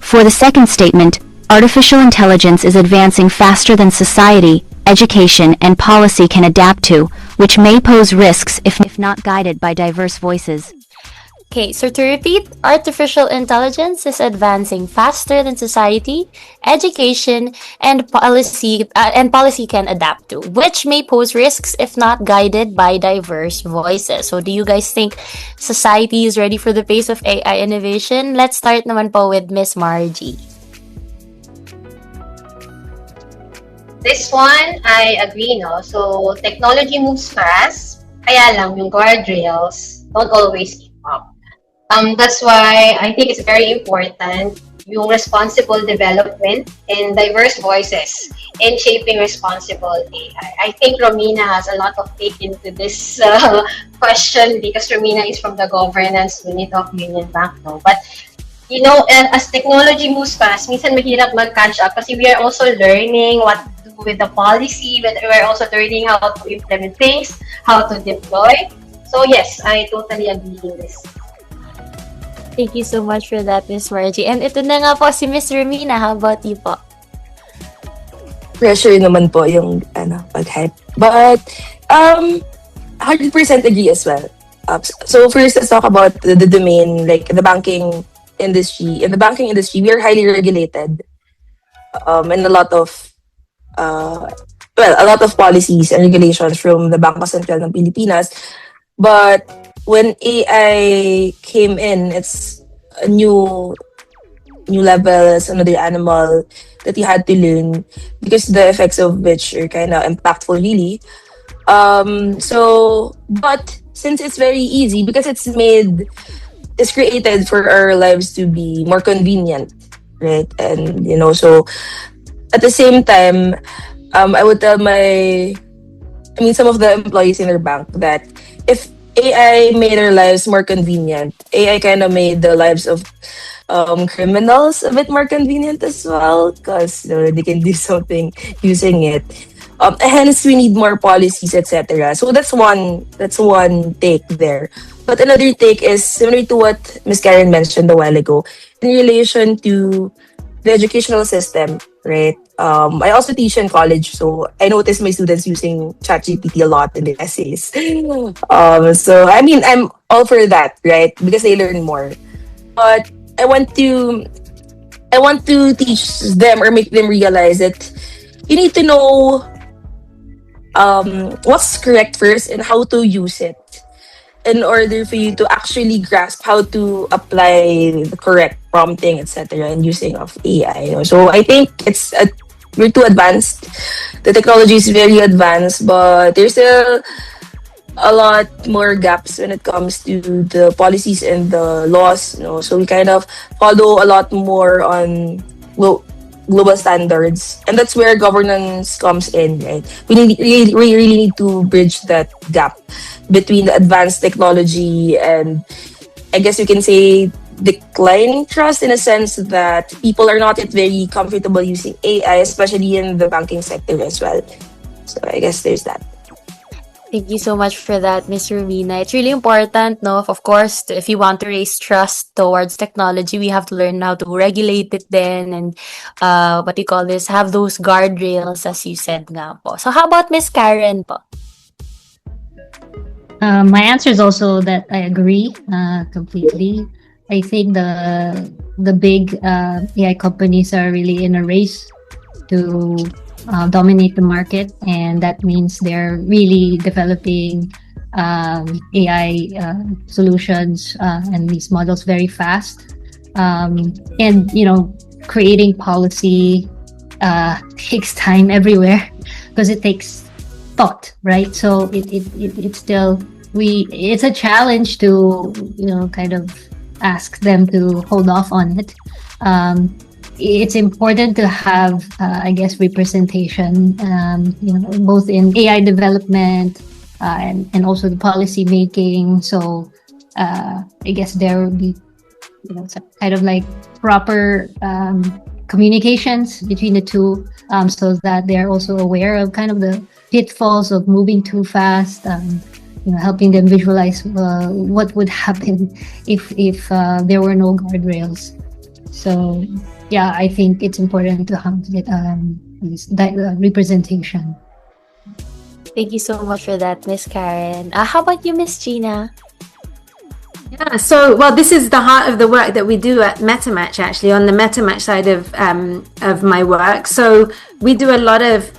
For the second statement, artificial intelligence is advancing faster than society, education, and policy can adapt to, which may pose risks if not guided by diverse voices. Okay, so to repeat, artificial intelligence is advancing faster than society, education, and policy can adapt to, which may pose risks if not guided by diverse voices. So do you guys think society is ready for the pace of AI innovation? Let's start naman po with Miss Margie. This one, I agree, no? So technology moves fast, Kaya lang, yung guardrails don't always keep up. That's why I think it's very important yung responsible development and diverse voices in shaping responsible AI. I think Romina has a lot of take into this question because Romina is from the governance unit of Union Bank, no? But you know, as technology moves fast, minsan mahirap mag-catch up kasi we are also learning what to do with the policy, but we're also learning how to implement things, how to deploy. So yes, I totally agree with this. Thank you so much for that, Miss Margie. And ito na nga po si Miss Romina. How about you po? Pressure naman po yung pag-hype. But 100% agree as well. So first, let's talk about the domain, like the banking industry. In the banking industry, we are highly regulated, and a lot of policies and regulations from the Bangko Sentral ng Pilipinas. But when AI came in, it's a new level, it's another animal that you had to learn because the effects of which are kind of impactful, really. But since it's very easy, because it's created for our lives to be more convenient, right? And so at the same time, I would tell some of the employees in our bank that if AI made our lives more convenient, AI kind of made the lives of criminals a bit more convenient as well, because they can do something using it. Hence, we need more policies, etc. So that's one take there. But another take is similar to what Ms. Karen mentioned a while ago in relation to the educational system, right? I also teach in college, so I notice my students using ChatGPT a lot in their essays. So I'm all for that, right? Because they learn more. But I want to teach them or make them realize that you need to know what's correct first and how to use it in order for you to actually grasp how to apply the correct prompting, etc., and using of AI. So I think we're too advanced. The technology is very advanced, but there's still a lot more gaps when it comes to the policies and the laws. So we kind of follow a lot more on global standards, and that's where governance comes in, right? We really need to bridge that gap between the advanced technology and, I guess you can say, declining trust, in a sense that people are not yet very comfortable using AI, especially in the banking sector as well. So I guess there's that. Thank you so much for that, Ms. Romina. It's really important, no? Of course, if you want to raise trust towards technology, we have to learn how to regulate it then and have those guardrails, as you said nga po. So how about Ms. Karen po? My answer is also that I agree completely. I think the big AI companies are really in a race to dominate the market, and that means they're really developing AI solutions and these models very fast. And creating policy takes time everywhere because it takes thought, right? So it's still it's a challenge to kind of ask them to hold off on it. It's important to have, I guess, representation, both in AI development and also the policy making. So I guess there will be, kind of like proper communications between the two, so that they're also aware of kind of the pitfalls of moving too fast. Helping them visualize what would happen if there were no guardrails. So yeah, I think it's important to have this representation. Thank you so much for that, Miss Karen. How about you, Miss Gina? Yeah, so this is the heart of the work that we do at MetaMatch, actually, on the MetaMatch side of my work. So we do a lot of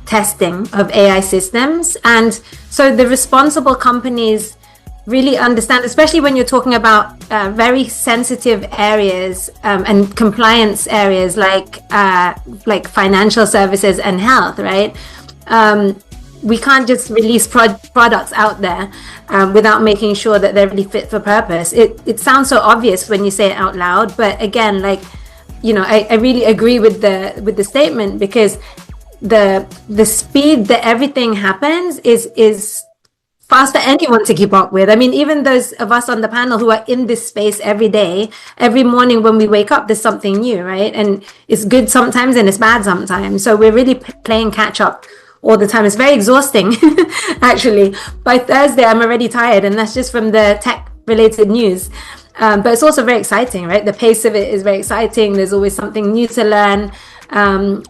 testing of AI systems, and so the responsible companies really understand, especially when you're talking about very sensitive areas and compliance areas like financial services and health, right? we can't just release products out there without making sure that they're really fit for purpose. It sounds so obvious when you say it out loud, but again, like, you know, I really agree with the statement, because the speed that everything happens is fast for anyone to keep up with. I mean, even those of us on the panel who are in this space every day, every morning when we wake up, there's something new, right? And it's good sometimes and it's bad sometimes. So we're really playing catch up all the time. It's very exhausting, actually. By Thursday, I'm already tired, and that's just from the tech-related news. But it's also very exciting, right? The pace of it is very exciting. There's always something new to learn.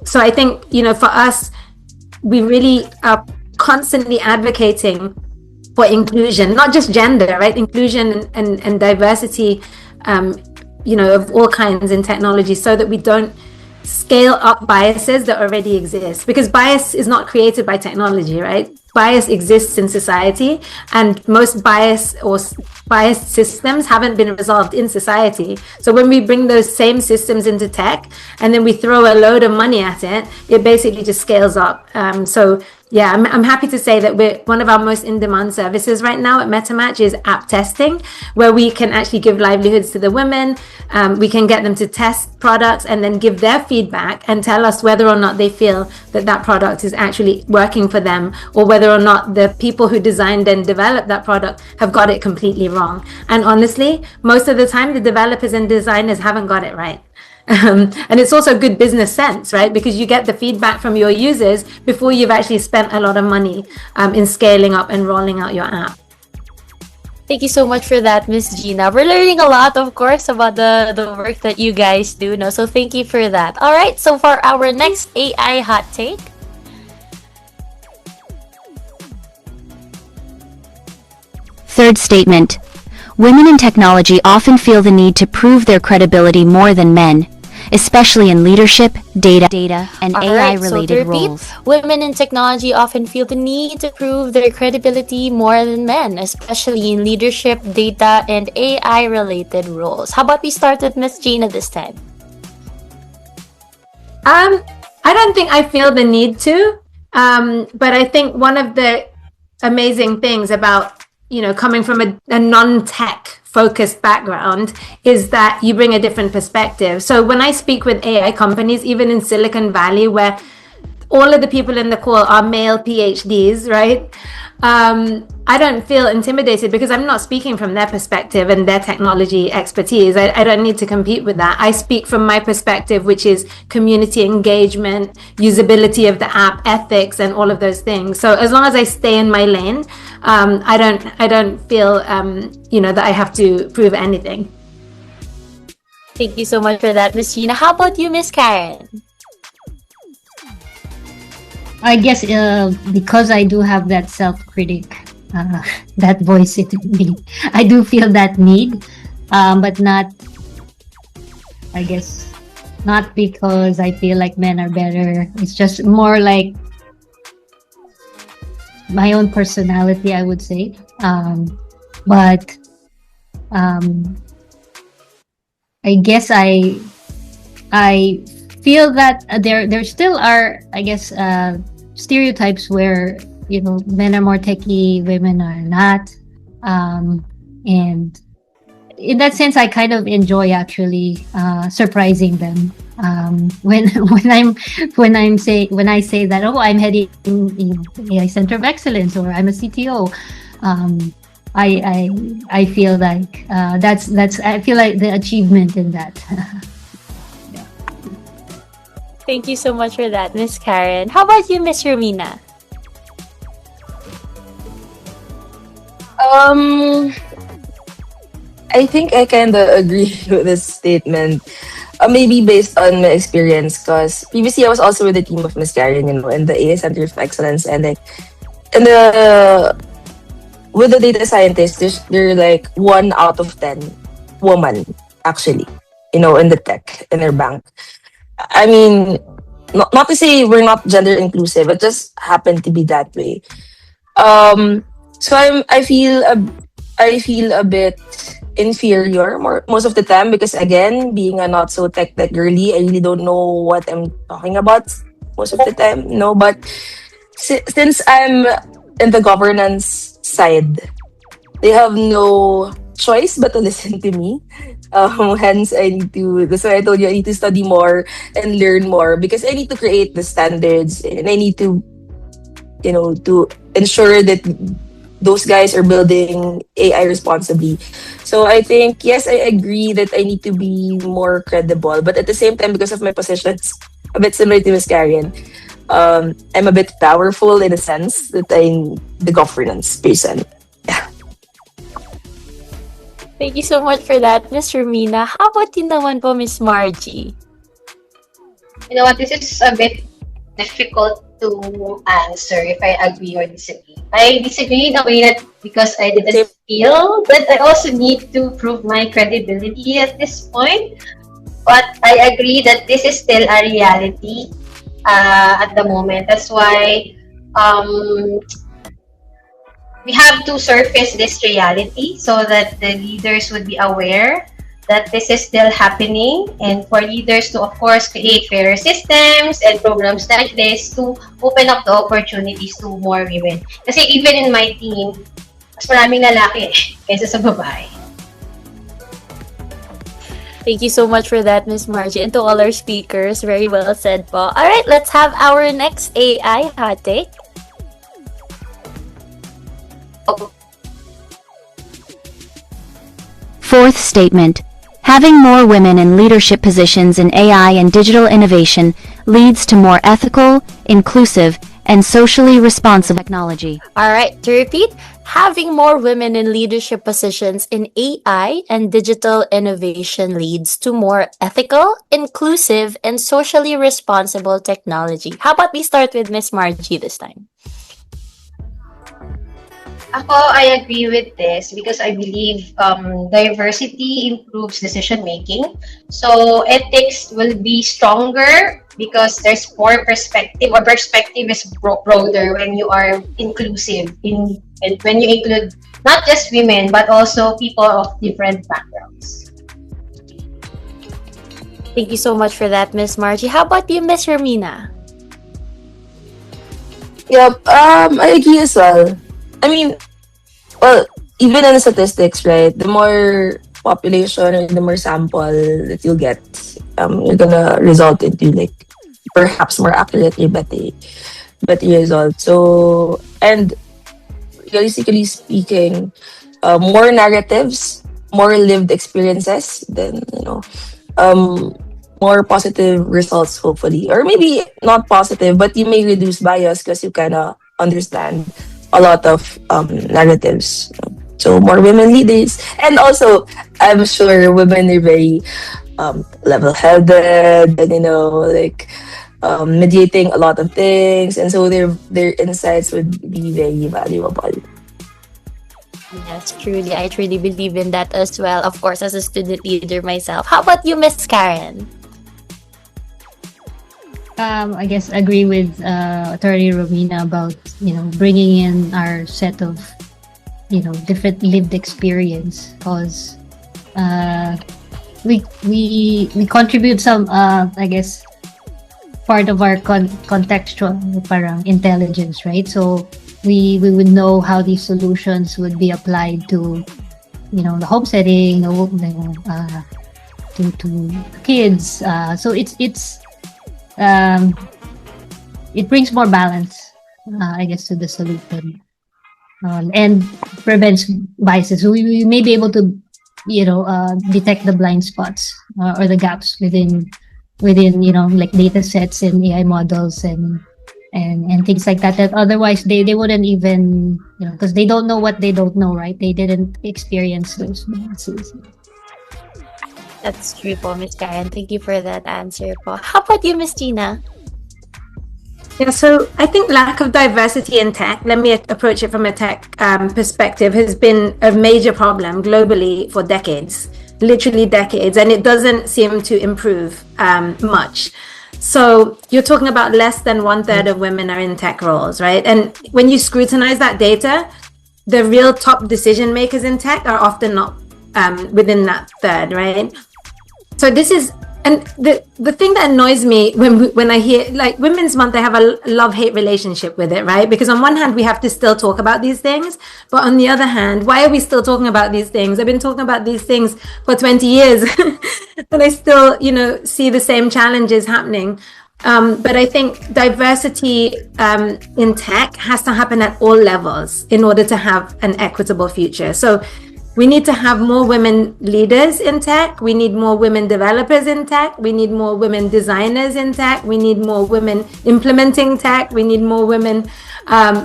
So I think, you know, for us, we really are constantly advocating for inclusion, not just gender, right? Inclusion and diversity, you know, of all kinds in technology, so that we don't scale up biases that already exist, because bias is not created by technology, right? Bias exists in society, and most biased systems haven't been resolved in society. So when we bring those same systems into tech and then we throw a load of money at it, it basically just scales up. So yeah, I'm happy to say that one of our most in-demand services right now at MetaMatch is app testing, where we can actually give livelihoods to the women. We can get them to test products and then give their feedback and tell us whether or not they feel that product is actually working for them, or whether or not the people who designed and developed that product have got it completely wrong. And honestly, most of the time, the developers and designers haven't got it right. And it's also good business sense, right? Because you get the feedback from your users before you've actually spent a lot of money in scaling up and rolling out your app. Thank you so much for that, Miss Gina. We're learning a lot, of course, about the work that you guys do. No? So thank you for that. All right, so for our next AI hot take. Third statement. Women in technology often feel the need to prove their credibility more than men, especially in leadership, data, and AI-related roles. Women in technology often feel the need to prove their credibility more than men, especially in leadership, data, and AI-related roles. How about we start with Miss Gina this time? I don't think I feel the need to, but I think one of the amazing things about, you know, coming from a non-tech focused background is that you bring a different perspective. So when I speak with AI companies, even in Silicon Valley, where all of the people in the call are male PhDs, right? I don't feel intimidated because I'm not speaking from their perspective and their technology expertise. I don't need to compete with that. I speak from my perspective, which is community engagement, usability of the app, ethics, and all of those things. So as long as I stay in my lane, I don't feel you know, that I have to prove anything. Thank you so much for that, Miss Gina. How about you, Miss Karen? I guess because I do have that self-critic, that voice in me, I do feel that need, but not, I guess, not because I feel like men are better. It's just more like my own personality, I would say. But I guess I feel that there still are, I guess, stereotypes where, you know, men are more techie, women are not, and in that sense, I kind of enjoy actually surprising them. When I say that, oh, I'm heading, you know, AI Center of Excellence, or I'm a CTO. I feel like that's I feel like the achievement in that. Thank you so much for that, Miss Karen. How about you, Miss Romina? I think I kind of agree with this statement. Maybe based on my experience, because previously I was also with the team of Miss Karen, you know, in the AI Center of Excellence, and like, with the data scientists, they're like 1 out of 10 woman, actually, you know, in the tech, in their bank. I mean, not to say we're not gender inclusive, it just happened to be that way. So I feel a bit inferior most of the time, because again, being a not so tech girly, I really don't know what I'm talking about most of the time. No, but since I'm in the governance side, they have no choice but to listen to me. Hence, that's why I told you I need to study more and learn more because I need to create the standards and I need to, to ensure that those guys are building AI responsibly. So I think, yes, I agree that I need to be more credible. But at the same time, because of my positions, a bit similar to Miss Karen, I'm a bit powerful in a sense that I'm the governance person. Thank you so much for that, Miss Romina. How about you naman po, Miss Margie? You know what? This is a bit difficult to answer if I agree or disagree. I disagree in a way that because I didn't feel that I also need to prove my credibility at this point. But I agree that this is still a reality at the moment. That's why we have to surface this reality so that the leaders would be aware that this is still happening, and for leaders to, of course, create fairer systems and programs like this to open up the opportunities to more women. Kasi even in my team, mas maraming lalaki kaysa sa babae. Thank you so much for that, Miss Margie. And to all our speakers, very well said po. Alright, let's have our next AI hot take. Fourth statement. Having more women in leadership positions in AI and digital innovation leads to more ethical, inclusive, and socially responsible technology. Alright, to repeat, having more women in leadership positions in AI and digital innovation leads to more ethical, inclusive, and socially responsible technology. How about we start with Miss Margie this time? Ako, I agree with this because I believe diversity improves decision making. So ethics will be stronger because there's more perspective, or perspective is broader when you are inclusive and when you include not just women but also people of different backgrounds. Thank you so much for that, Miss Margie. How about you, Miss Romina? Yep, I agree as well. I mean, well, even in the statistics, right? The more population or the more sample that you'll get, you're gonna result into like perhaps more accurately better results. So, and realistically speaking, more narratives, more lived experiences, then more positive results hopefully, or maybe not positive, but you may reduce bias because you kind of understand a lot of narratives. So more women leaders, and also I'm sure women are very level-headed, and mediating a lot of things, and so their insights would be very valuable. Yes, truly. I truly believe in that as well. Of course, as a student leader myself. How about you, Miss Karen? I guess agree with Attorney Romina about bringing in our set of different lived experience, because we contribute some I guess part of our contextual parang intelligence, right? So we would know how these solutions would be applied to the home setting, to kids. So it brings more balance, I guess, to the solution, and prevents biases. So we may be able to, detect the blind spots or the gaps within like data sets and AI models and things like that. That otherwise they wouldn't even, because they don't know what they don't know, right? They didn't experience those biases. That's true po, Miss Karen. Thank you for that answer po. How about you, Miss Gina? Yeah, so I think lack of diversity in tech, let me approach it from a tech perspective, has been a major problem globally for decades, literally decades, and it doesn't seem to improve much. So you're talking about less than 1/3 of women are in tech roles, right? And when you scrutinize that data, the real top decision makers in tech are often not within that third, right? So this is And the thing that annoys me when I hear like Women's Month, I have a love-hate relationship with it, right? Because on one hand, we have to still talk about these things, but on the other hand, why are we still talking about these things? I've been talking about these things for 20 years, and I still, see the same challenges happening. But I think diversity in tech has to happen at all levels in order to have an equitable future. So we need to have more women leaders in tech. We need more women developers in tech. We need more women designers in tech. We need more women implementing tech. We need more women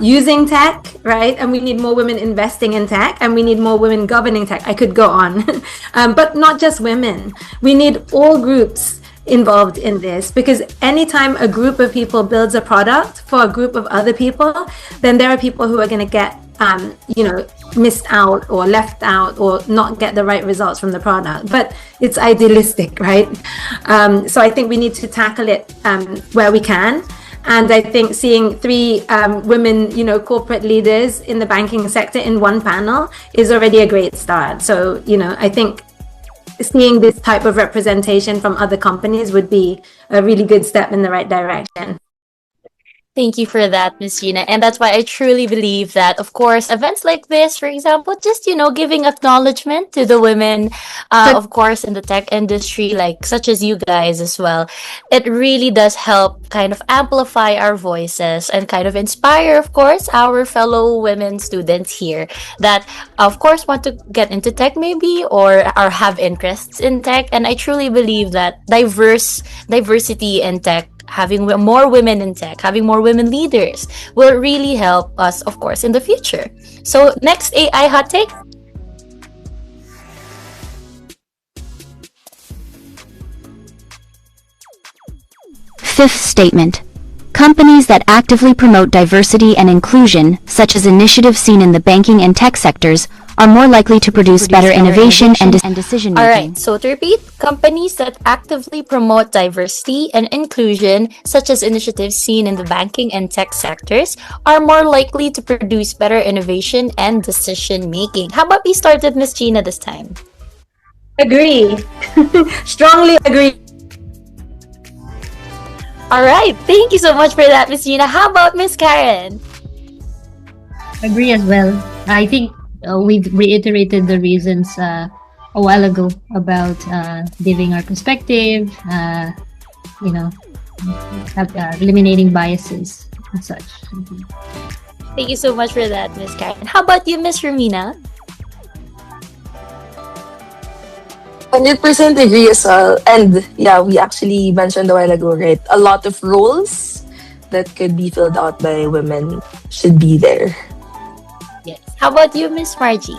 using tech, right? And we need more women investing in tech. And we need more women governing tech. I could go on. But not just women. We need all groups involved in this, because anytime a group of people builds a product for a group of other people, then there are people who are going to get missed out or left out or not get the right results from the product. But it's idealistic, right? So I think we need to tackle it where we can. And I think seeing 3 women, corporate leaders in the banking sector in one panel is already a great start. So, I think seeing this type of representation from other companies would be a really good step in the right direction. Thank you for that, Miss Gina. And that's why I truly believe that, of course, events like this, for example, just, giving acknowledgement to the women, of course, in the tech industry, like such as you guys as well, it really does help kind of amplify our voices and kind of inspire, of course, our fellow women students here that, of course, want to get into tech maybe or have interests in tech. And I truly believe that diversity in tech, having more women in tech, having more women leaders will really help us, of course, in the future. So next AI hot take. Fifth statement. Companies that actively promote diversity and inclusion, such as initiatives seen in the banking and tech sectors, are more likely to produce better innovation and decision-making. All right, so to repeat, companies that actively promote diversity and inclusion, such as initiatives seen in the banking and tech sectors, are more likely to produce better innovation and decision-making. How about we start with Miss Gina this time? Agree. Strongly agree. All right, thank you so much for that, Miss Gina. How about Miss Karen? Agree as well. I think we've reiterated the reasons a while ago about giving our perspective, eliminating biases and such. Thank you so much for that, Miss Karen. How about you, Miss Romina? 100% agree as well. And yeah, we actually mentioned a while ago, right? A lot of roles that could be filled out by women should be there. Yes. How about you, Miss Margie?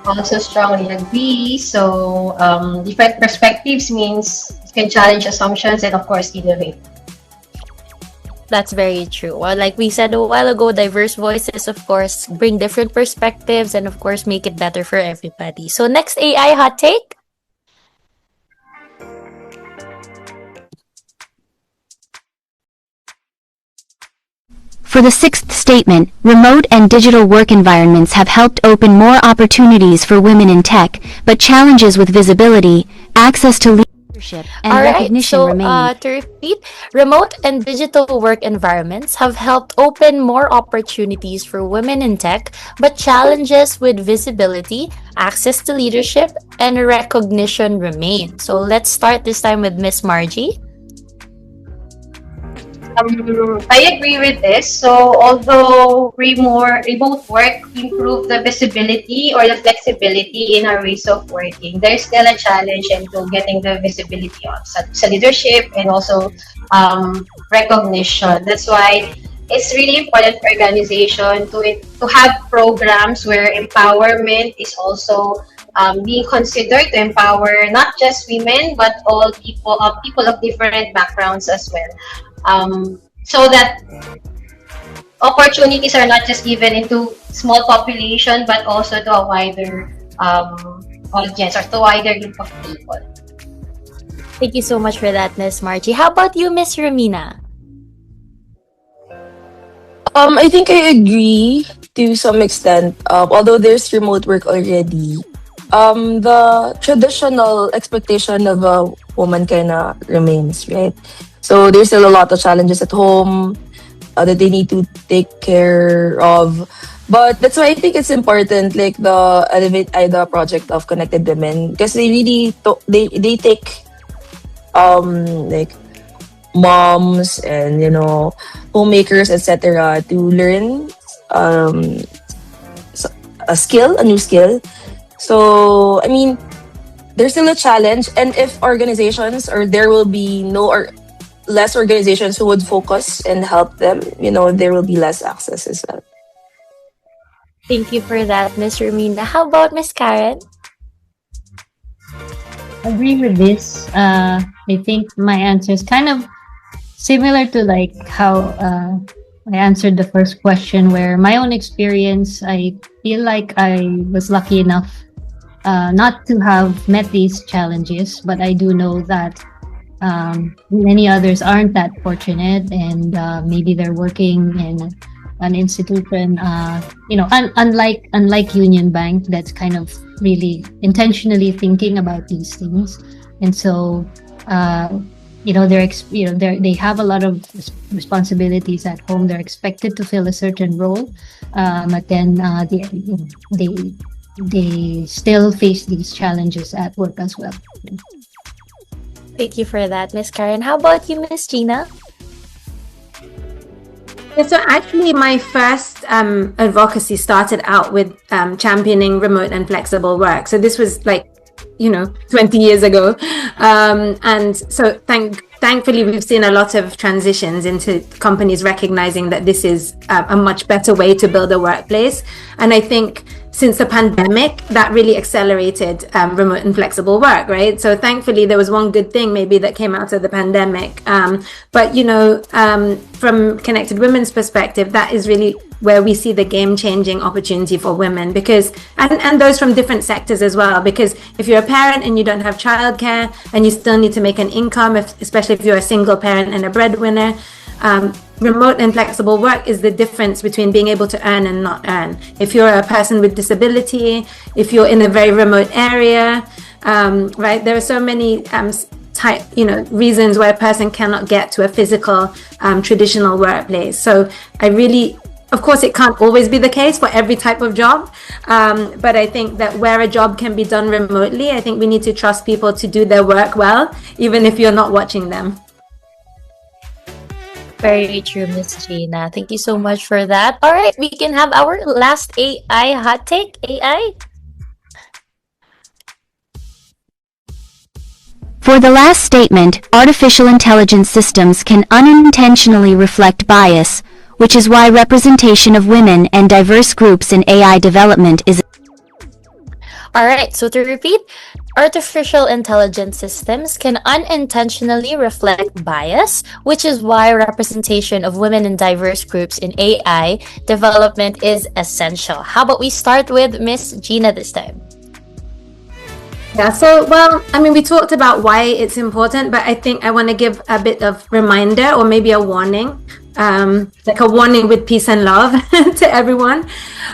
Also strongly agree. So different perspectives means you can challenge assumptions and of course innovate. That's very true. Well, like we said a while ago, diverse voices, of course, bring different perspectives and, of course, make it better for everybody. So next AI hot take? For the sixth statement, remote and digital work environments have helped open more opportunities for women in tech, but challenges with visibility, access to leadership, and recognition remain. To repeat, remote and digital work environments have helped open more opportunities for women in tech, but challenges with visibility, access to leadership, and recognition remain. So let's start this time with Miss Margie. I agree with this. So although remote work improved the visibility or the flexibility in our ways of working, there's still a challenge into getting the visibility on sa leadership and also recognition. That's why it's really important for organization to have programs where empowerment is also being considered to empower not just women but all people of different backgrounds as well. So that opportunities are not just given into small population but also to a wider audience or to a wider group of people. Thank you so much for that, Miss Margie. How about you, Miss Romina? I think I agree to some extent. Although there's remote work already, the traditional expectation of a woman kind of remains, right? So there's still a lot of challenges at home that they need to take care of. But that's why I think it's important, like the Elevate Ida project of Connected Women, because they really they take like moms and homemakers, etc., to learn a new skill. So I mean, there's still a challenge, and if organizations, or there will be no or less organizations who would focus and help them, there will be less access as well. Thank you for that, Miss Romina. How about Miss Karen? Agree with this. I think my answer is kind of similar to like how I answered the first question, where my own experience, I feel like I was lucky enough not to have met these challenges, but I do know that many others aren't that fortunate, and maybe they're working in an institution, unlike Union Bank, that's kind of really intentionally thinking about these things. And so they have a lot of responsibilities at home. They're expected to fill a certain role, but then they still face these challenges at work as well. Thank you for that, Miss Karen. How about you, Miss Gina? Yeah, so actually, my first advocacy started out with championing remote and flexible work. So this was 20 years ago. And so thankfully, we've seen a lot of transitions into companies recognizing that this is a much better way to build a workplace. And I think since the pandemic, that really accelerated remote and flexible work, right? So thankfully, there was one good thing maybe that came out of the pandemic. But from Connected Women's perspective, that is really where we see the game-changing opportunity for women, because and those from different sectors as well, because if you're a parent and you don't have childcare and you still need to make an income, especially if you're a single parent and a breadwinner, remote and flexible work is the difference between being able to earn and not earn. If you're a person with disability, if you're in a very remote area, right, there are so many reasons why a person cannot get to a physical traditional workplace. So of course, it can't always be the case for every type of job, but I think that where a job can be done remotely, I think we need to trust people to do their work well, even if you're not watching them. Very true, Miss Gina. Thank you so much for that. All right, we can have our last AI hot take. AI? For the last statement, artificial intelligence systems can unintentionally reflect bias, which is why representation of women and diverse groups in AI development is... Alright, so to repeat, artificial intelligence systems can unintentionally reflect bias, which is why representation of women in diverse groups in AI development is essential. How about we start with Miss Gina this time? Yeah, so, we talked about why it's important, but I think I want to give a bit of reminder, or maybe a warning, like a warning with peace and love to everyone,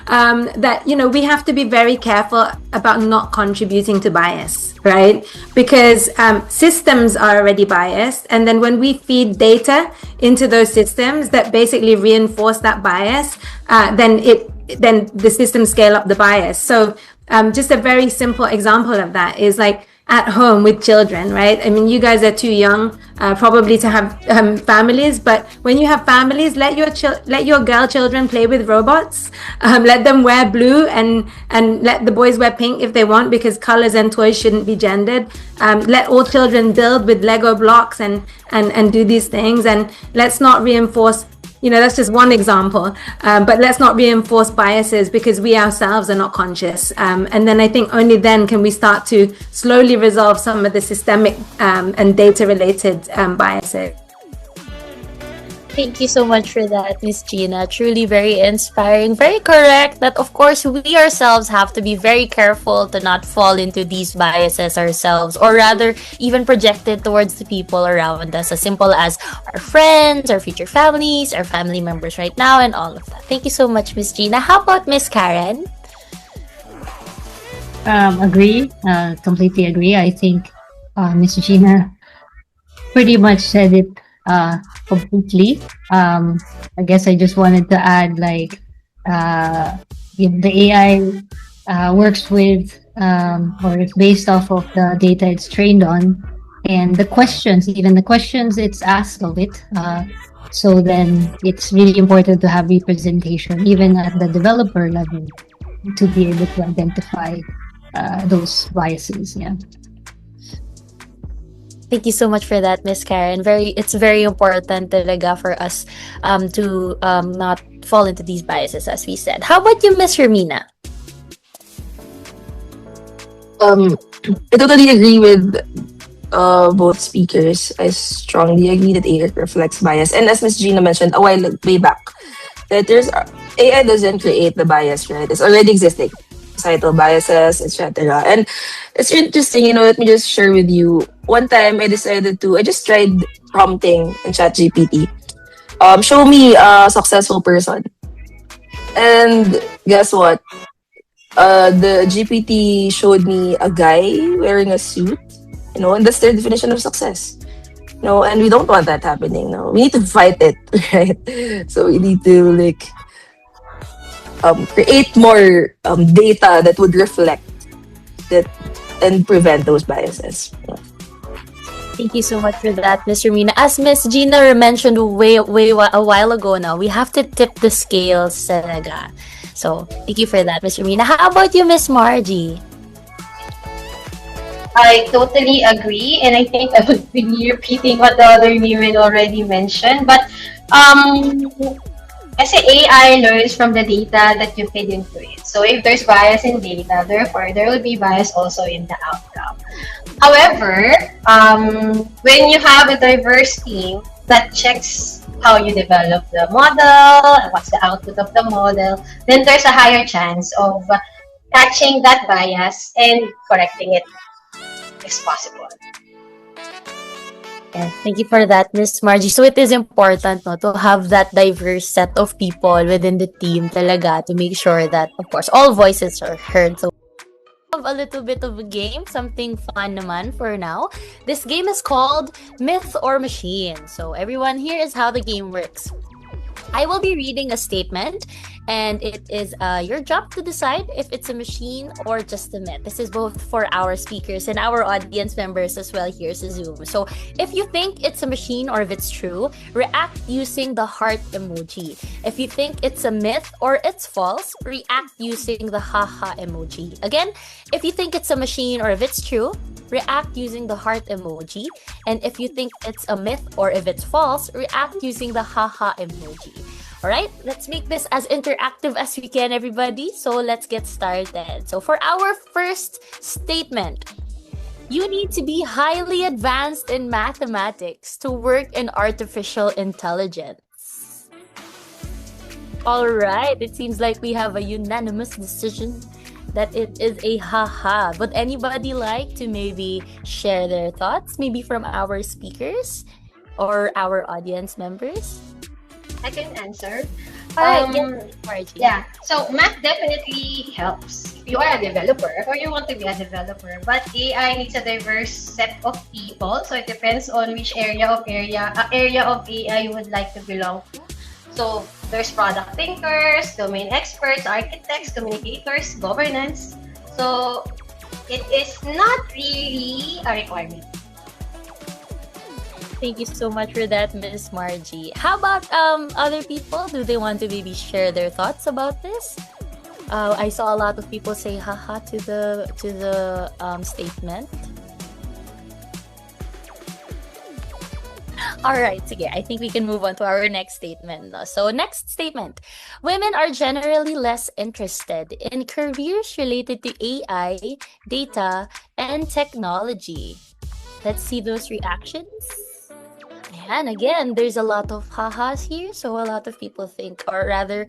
that, we have to be very careful about not contributing to bias, right? Because systems are already biased, and then when we feed data into those systems that basically reinforce that bias, then the systems scale up the bias. So just a very simple example of that is like at home with children, right? I mean, you guys are too young probably to have families, but when you have families, let your girl children play with robots. Let them wear blue and let the boys wear pink if they want, because colors and toys shouldn't be gendered. Let all children build with Lego blocks and do these things, and let's not reinforce. That's just one example, but let's not reinforce biases because we ourselves are not conscious. And then I think only then can we start to slowly resolve some of the systemic and data-related biases. Thank you so much for that, Miss Gina. Truly very inspiring, very correct that, of course, we ourselves have to be very careful to not fall into these biases ourselves, or rather even project it towards the people around us, as simple as our friends, our future families, our family members right now, and all of that. Thank you so much, Miss Gina. How about Miss Karen? Agree. Completely agree. I think Miss Gina pretty much said it completely. I guess I just wanted to add, like, the AI works with or it's based off of the data it's trained on, and the questions, even the questions it's asked of it. So then it's really important to have representation, even at the developer level, to be able to identify those biases. Yeah. Thank you so much for that, Miss Karen. It's very important talaga for us to not fall into these biases, as we said. How about you, Miss Hermina? I totally agree with both speakers. I strongly agree that AI reflects bias. And as Miss Gina mentioned a while way back, that there's AI doesn't create the bias, right? It's already existing. Societal biases, etc. And it's interesting, let me just share with you. One time I just tried prompting in ChatGPT. Show me a successful person. And guess what? The GPT showed me a guy wearing a suit, and that's their definition of success. And we don't want that happening. No, we need to fight it, right? So we need to create more data that would reflect that and prevent those biases. Yeah. Thank you so much for that, Miss Hermina. As Miss Gina mentioned way a while ago now, we have to tip the scales talaga. So, thank you for that, Miss Hermina. How about you, Miss Margie? I totally agree, and I think I would be repeating what the other women already mentioned. But I say AI learns from the data that you feed into it. So if there's bias in data, therefore there will be bias also in the outcome. However, when you have a diverse team that checks how you develop the model and what's the output of the model, then there's a higher chance of catching that bias and correcting it if possible. Yeah, thank you for that, Miss Margie. So it is important to have that diverse set of people within the team talaga to make sure that, of course, all voices are heard. So we have a little bit of a game, something fun naman for now. This game is called Myth or Machine. So everyone, here is how the game works. I will be reading a statement, and it is your job to decide if it's a machine or just a myth. This is both for our speakers and our audience members as well here sa Zoom. So if you think it's a machine or if it's true, react using the heart emoji. If you think it's a myth or it's false, react using the haha emoji. Again, if you think it's a machine or if it's true, react using the heart emoji. And if you think it's a myth or if it's false, react using the haha emoji. Alright, let's make this as interactive as we can, everybody. So let's get started. So for our first statement, you need to be highly advanced in mathematics to work in artificial intelligence. Alright, it seems like we have a unanimous decision that it is a haha. Would anybody like to maybe share their thoughts, maybe from our speakers or our audience members? I can answer. Alright, yeah. So math definitely helps if you are a developer or you want to be a developer. But AI needs a diverse set of people, so it depends on which area of AI you would like to belong to. So there's product thinkers, domain experts, architects, communicators, governance. So it is not really a requirement. Thank you so much for that, Miss Margie. How about other people? Do they want to maybe share their thoughts about this? I saw a lot of people say haha to the statement. Alright, sige. I think we can move on to our next statement. No? So next statement. Women are generally less interested in careers related to AI, data, and technology. Let's see those reactions. And again, there's a lot of ha-has here, so a lot of people think, or rather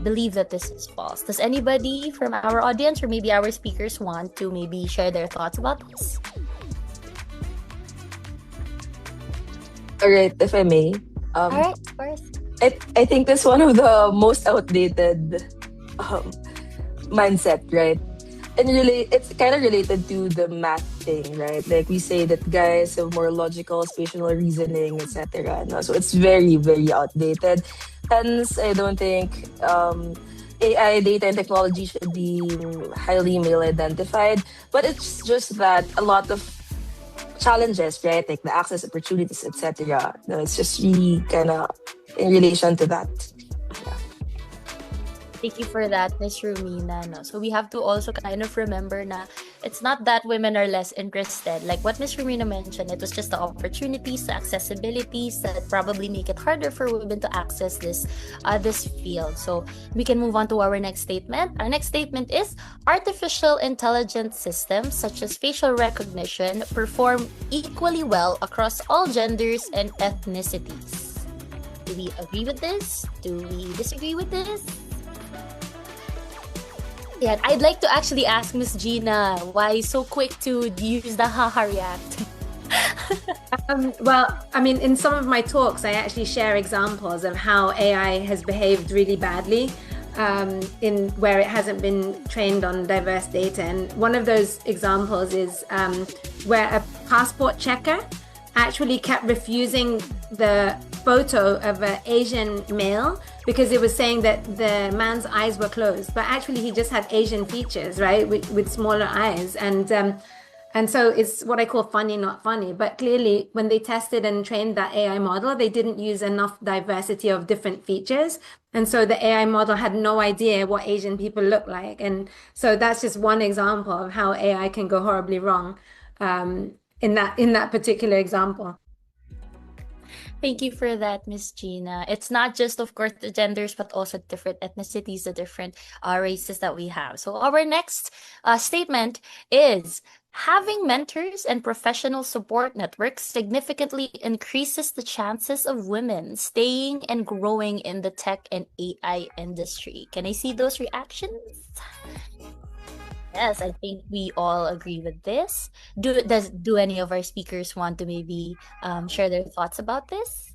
believe that this is false. Does anybody from our audience or maybe our speakers want to maybe share their thoughts about this? Alright, if I may. Alright, of course. I think that's one of the most outdated mindset, right? and it's kind of related to the math thing, right? Like we say that guys have more logical, spatial reasoning, etc. No? So it's very, very outdated. Hence, I don't think AI, data, and technology should be highly male identified. But it's just that a lot of challenges, right? Like the access opportunities, etc. No, it's just really kind of in relation to that. Thank you for that, Miss Rumina. No? So we have to also kind of remember na it's not that women are less interested. Like what Miss Rumina mentioned, it was just the opportunities, the accessibilities that probably make it harder for women to access this field. So we can move on to our next statement. Our next statement is artificial intelligence systems such as facial recognition perform equally well across all genders and ethnicities. Do we agree with this? Do we disagree with this? Yeah, I'd like to actually ask Miss Gina why so quick to use the haha react. Well, I mean, in some of my talks, I actually share examples of how AI has behaved really badly in where it hasn't been trained on diverse data. And one of those examples is where a passport checker actually kept refusing the photo of an Asian male because it was saying that the man's eyes were closed, but actually he just had Asian features, right, with smaller eyes. And so it's what I call funny, not funny. But clearly, when they tested and trained that AI model, they didn't use enough diversity of different features. And so the AI model had no idea what Asian people look like. And so that's just one example of how AI can go horribly wrong in that particular example. Thank you for that, Miss Gina. It's not just, of course, the genders, but also different ethnicities, the different races that we have. So our next statement is having mentors and professional support networks significantly increases the chances of women staying and growing in the tech and AI industry. Can I see those reactions? Yes, I think we all agree with this. Do any of our speakers want to maybe share their thoughts about this?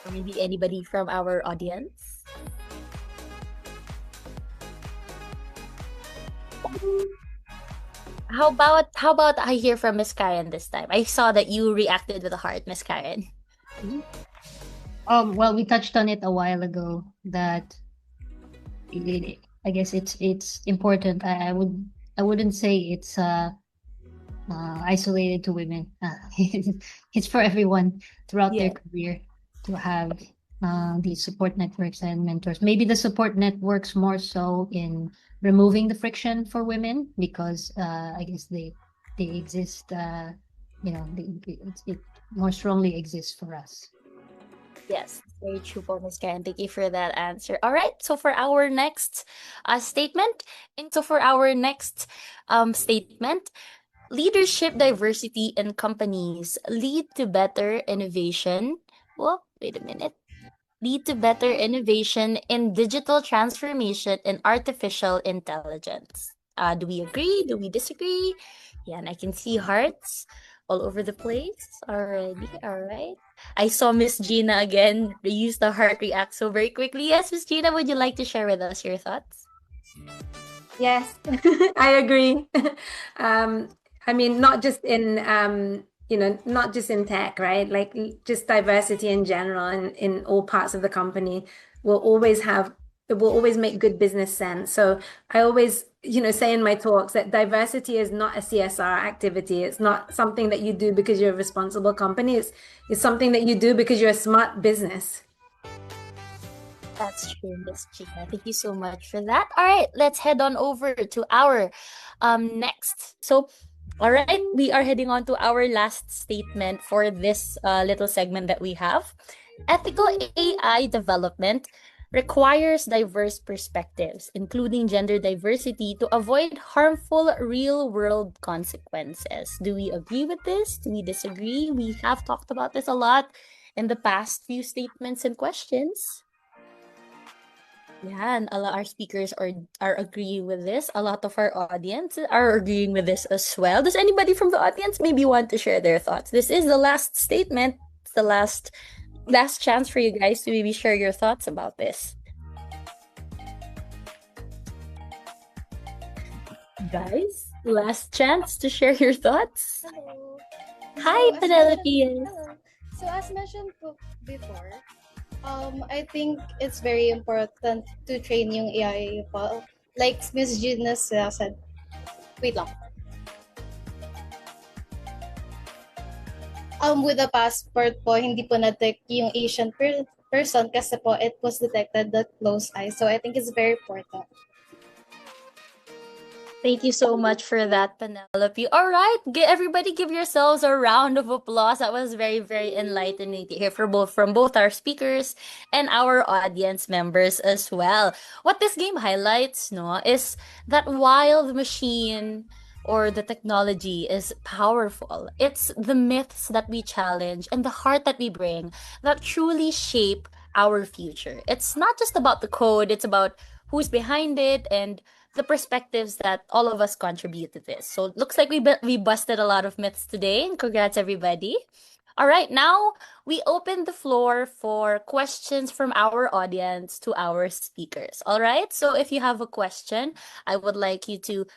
Or maybe anybody from our audience? How about I hear from Miss Karen this time? I saw that you reacted with a heart, Miss Karen. Well, we touched on it a while ago that I guess it's important. I wouldn't say it's isolated to women. It's for everyone throughout their career to have these support networks and mentors. Maybe the support networks more so in removing the friction for women because I guess they exist. It more strongly exists for us. Yes, very true, Miss Karen. Thank you for that answer. All right, so for our next statement, leadership diversity in companies lead to better innovation. Well, wait a minute. Lead to better innovation in digital transformation and artificial intelligence. Do we agree? Do we disagree? Yeah, and I can see hearts all over the place already. All right. I saw Miss Gina again use the heart react so very quickly. Yes, Miss Gina, would you like to share with us your thoughts? Yes, I agree. I mean, not just in not just in tech, right? Like just diversity in general and in all parts of the company will always make good business sense. So I always, say in my talks that diversity is not a CSR activity. It's not something that you do because you're a responsible company. It's something that you do because you're a smart business. That's true, Miss Gina. Thank you so much for that. All right, let's head on over to our next. So, all right, we are heading on to our last statement for this little segment that we have. Ethical AI development requires diverse perspectives, including gender diversity, to avoid harmful real-world consequences. Do we agree with this? Do we disagree? We have talked about this a lot in the past few statements and questions. Yeah, and a lot of our speakers are agreeing with this. A lot of our audience are agreeing with this as well. Does anybody from the audience maybe want to share their thoughts? This is the last statement. It's the last chance for you guys to maybe share your thoughts about this. Guys, last chance to share your thoughts. Hello. Hi, So, as Penelope. mentioned, hello. So as mentioned before, I think it's very important to train yung AI po. Like Miss Gina said, wait lang. With the passport po, hindi po na-detect yung Asian person kasi po it was detected that close eye. So I think it's very important. Thank you so much for that, Penelope. All right, everybody give yourselves a round of applause. That was very, very enlightening to hear from both our speakers and our audience members as well. What this game highlights, no, is that while the machine or the technology is powerful, it's the myths that we challenge and the heart that we bring that truly shape our future. It's not just about the code, it's about who's behind it and the perspectives that all of us contribute to this. So it looks like we busted a lot of myths today, and congrats everybody. All right, now we open the floor for questions from our audience to our speakers. All right, so if you have a question, I would like you to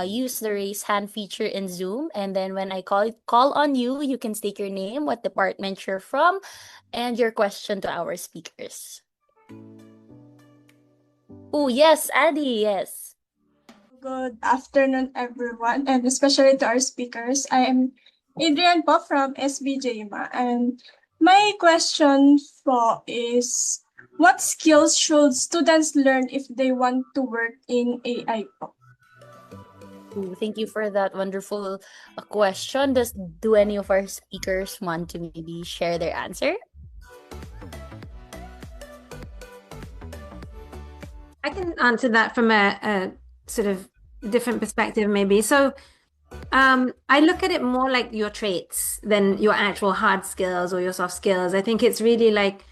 use the raise hand feature in Zoom, and then when I call on you, you can state your name, what department you're from, and your question to our speakers. Oh yes, Addy, yes. Good afternoon, everyone, and especially to our speakers. I am Adrian po from 𝐸⁴ and my question po is, what skills should students learn if they want to work in AI po? Ooh, thank you for that wonderful question. Do any of our speakers want to maybe share their answer? I can answer that from a sort of different perspective, maybe. So I look at it more like your traits than your actual hard skills or your soft skills. I think it's really like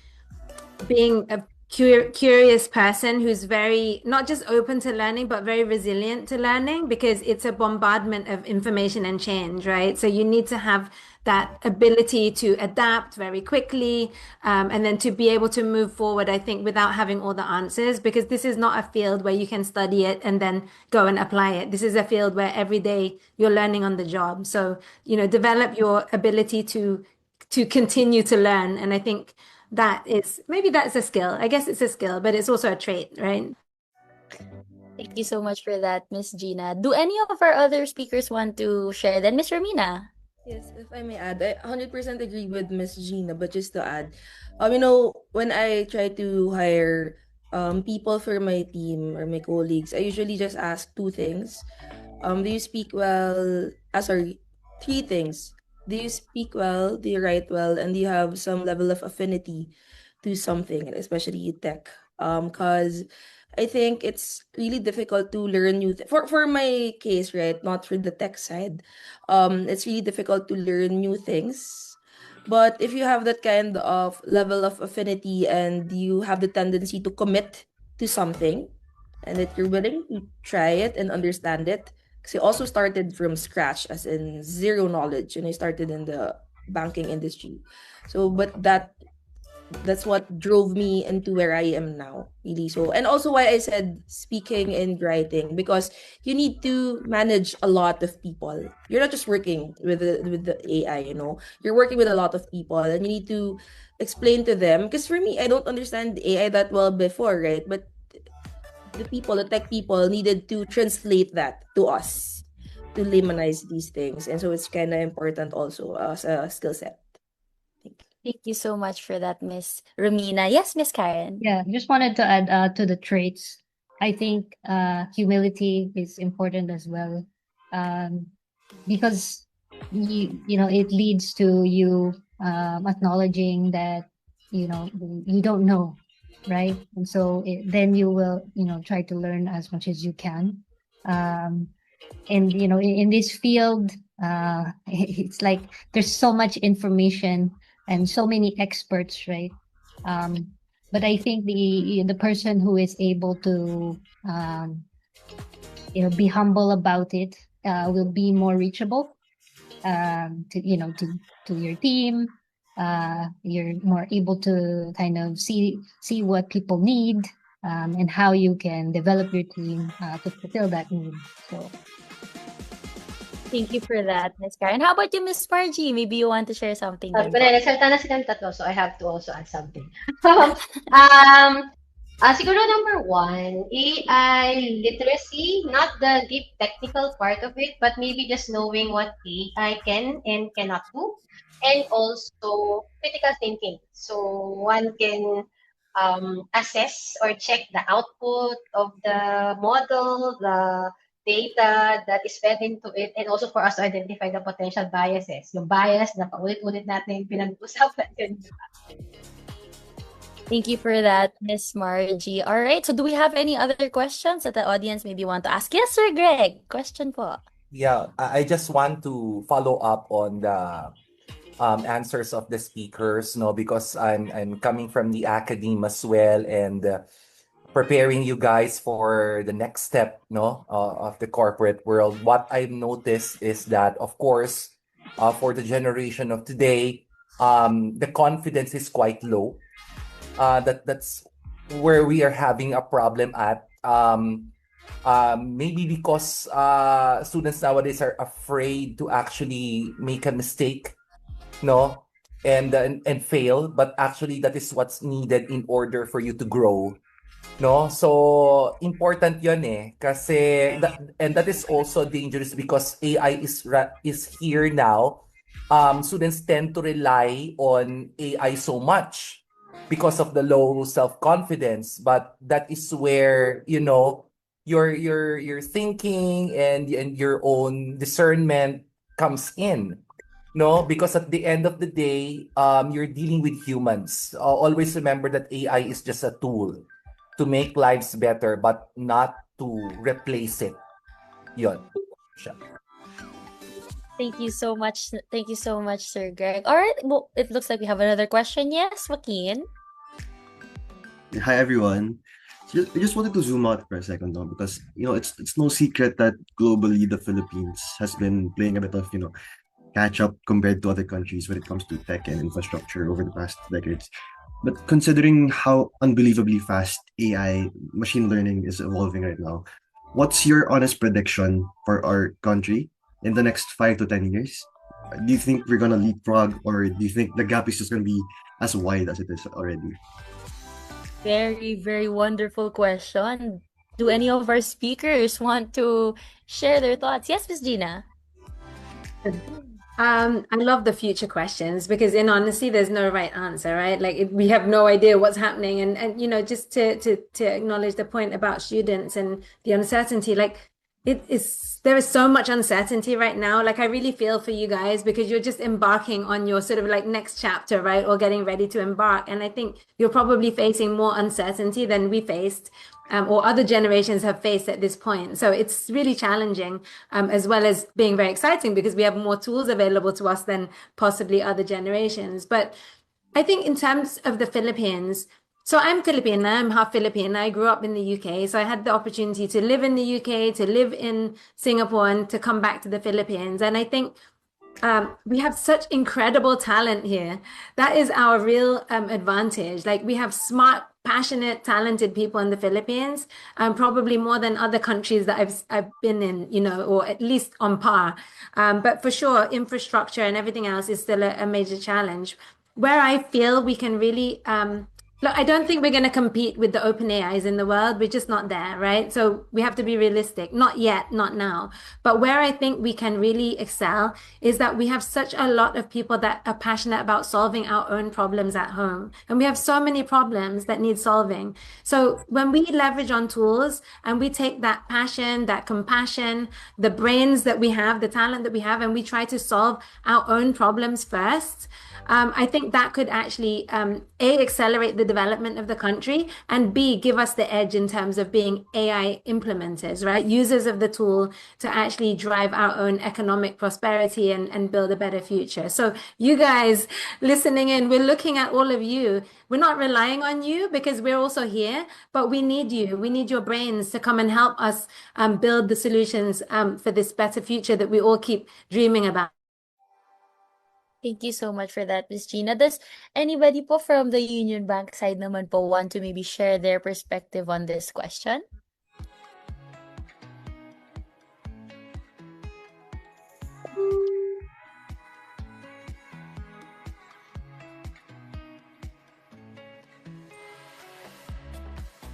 being a curious person who's very not just open to learning but very resilient to learning, because it's a bombardment of information and change, right? So you need to have that ability to adapt very quickly, and then to be able to move forward, I think, without having all the answers, because this is not a field where you can study it and then go and apply it. This is a field where every day you're learning on the job. So, develop your ability to continue to learn. And I think that's a skill. I guess it's a skill, but it's also a trait, right? Thank you so much for that, Miss Gina. Do any of our other speakers want to share then? Miss Romina? Yes, if I may add, I 100% agree with Miss Gina, but just to add, when I try to hire people for my team or my colleagues, I usually just ask two things. Do you speak well? Three things. Do you speak well? Do you write well? And do you have some level of affinity to something, especially tech? Because I think it's really difficult to learn new for my case, right? Not for the tech side. It's really difficult to learn new things. But if you have that kind of level of affinity and you have the tendency to commit to something and that you're willing to try it and understand it, because I also started from scratch, as in zero knowledge, and I started in the banking industry. So, but that's what drove me into where I am now, really. So, and also why I said speaking and writing, because you need to manage a lot of people. You're not just working with the AI, you're working with a lot of people, and you need to explain to them. Because for me, I don't understand AI that well before, right? But the tech people needed to translate that to us, to laymanize these things. And so it's kind of important also as a skill set. Thank you so much for that, Miss Romina. Yes, Miss Karen. Yeah, just wanted to add to the traits. I think humility is important as well, because it leads to you acknowledging that you don't know, right? And so then you will try to learn as much as you can. And in this field, it's like there's so much information and so many experts, right? But I think the person who is able to be humble about it will be more reachable to your team. You're more able to kind of see what people need, and how you can develop your team to fulfill that need. So Thank you for that, Miss Karen. How about you, Miss Margie? Maybe you want to share something din po. Nagsalita na silang tatlo, so I have to also add something. um, Siguro number one, AI literacy, not the deep technical part of it, but maybe just knowing what AI can and cannot do, and also critical thinking. So one can assess or check the output of the model, the data that is fed into it, and also for us to identify the potential biases. Yung bias na paulit-ulit natin pinag-usapan yun. Thank you for that, Miss Margie. All right, so do we have any other questions that the audience maybe want to ask? Yes, Sir Greg. Question po. Yeah, I just want to follow up on the answers of the speakers, no, because I'm coming from the academe as well, and preparing you guys for the next step, no, of the corporate world. What I've noticed is that, of course, for the generation of today, the confidence is quite low. That's where we are having a problem at. Maybe because students nowadays are afraid to actually make a mistake, no, and fail. But actually, that is what's needed in order for you to grow, no. So important yun eh, kasi and that is also dangerous because AI is here now. Students tend to rely on AI so much because of the low self-confidence, but that is where, you know, your thinking and your own discernment comes in, no, because at the end of the day, you're dealing with humans. Always remember that AI is just a tool to make lives better, but not to replace it. Yun. Thank you so much. Thank you so much, Sir Greg. All right, well, it looks like we have another question. Yes, Joaquin. Hi everyone. I just wanted to zoom out for a second though, because it's no secret that globally the Philippines has been playing a bit of catch up compared to other countries when it comes to tech and infrastructure over the past decades. But considering how unbelievably fast AI machine learning is evolving right now, what's your honest prediction for our country in the next 5 to 10 years? Do you think we're gonna leapfrog, or do you think the gap is just gonna be as wide as it is already? Very, very wonderful question. Do any of our speakers want to share their thoughts? Yes, Miss Gina. I love the future questions because in honesty, there's no right answer, right? Like we have no idea what's happening. And just to acknowledge the point about students and the uncertainty, like there is so much uncertainty right now. Like I really feel for you guys because you're just embarking on your sort of like next chapter, right? Or getting ready to embark. And I think you're probably facing more uncertainty than we faced. Or other generations have faced at this point. So it's really challenging, as well as being very exciting because we have more tools available to us than possibly other generations. But I think in terms of the Philippines, so I'm Filipina, I'm half Filipina. I grew up in the UK. So I had the opportunity to live in the UK, to live in Singapore, and to come back to the Philippines. And I think we have such incredible talent here. That is our real advantage. Like we have smart, passionate, talented people in the Philippines, probably more than other countries that I've been in, or at least on par. But for sure, infrastructure and everything else is still a major challenge. Where I feel we can really look, I don't think we're going to compete with the open AIs in the world. We're just not there, right? So we have to be realistic. Not yet, not now. But where I think we can really excel is that we have such a lot of people that are passionate about solving our own problems at home. And we have so many problems that need solving. So when we leverage on tools and we take that passion, that compassion, the brains that we have, the talent that we have, and we try to solve our own problems first, I think that could actually, A, accelerate the development of the country, and B, give us the edge in terms of being AI implementers, right? Users of the tool to actually drive our own economic prosperity and build a better future. So you guys listening in, we're looking at all of you. We're not relying on you because we're also here, but we need you. We need your brains to come and help us build the solutions for this better future that we all keep dreaming about. Thank you so much for that, Miss Gina. Does anybody po from the Union Bank side naman po want to maybe share their perspective on this question?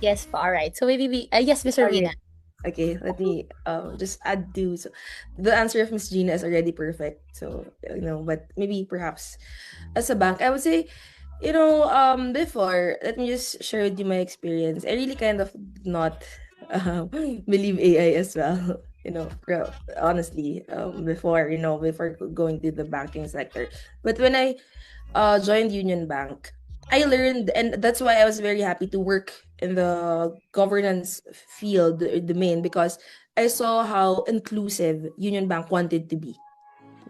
Yes po. All right. So maybe yes, Mr. Rina. Okay, let me just add to, so the answer of Miss Gina is already perfect. So but maybe perhaps as a bank, I would say, before, let me just share with you my experience. I really kind of did not believe AI as well. Honestly, before going to the banking sector. But when I joined Union Bank, I learned, and that's why I was very happy to work in the governance field, domain, because I saw how inclusive Union Bank wanted to be.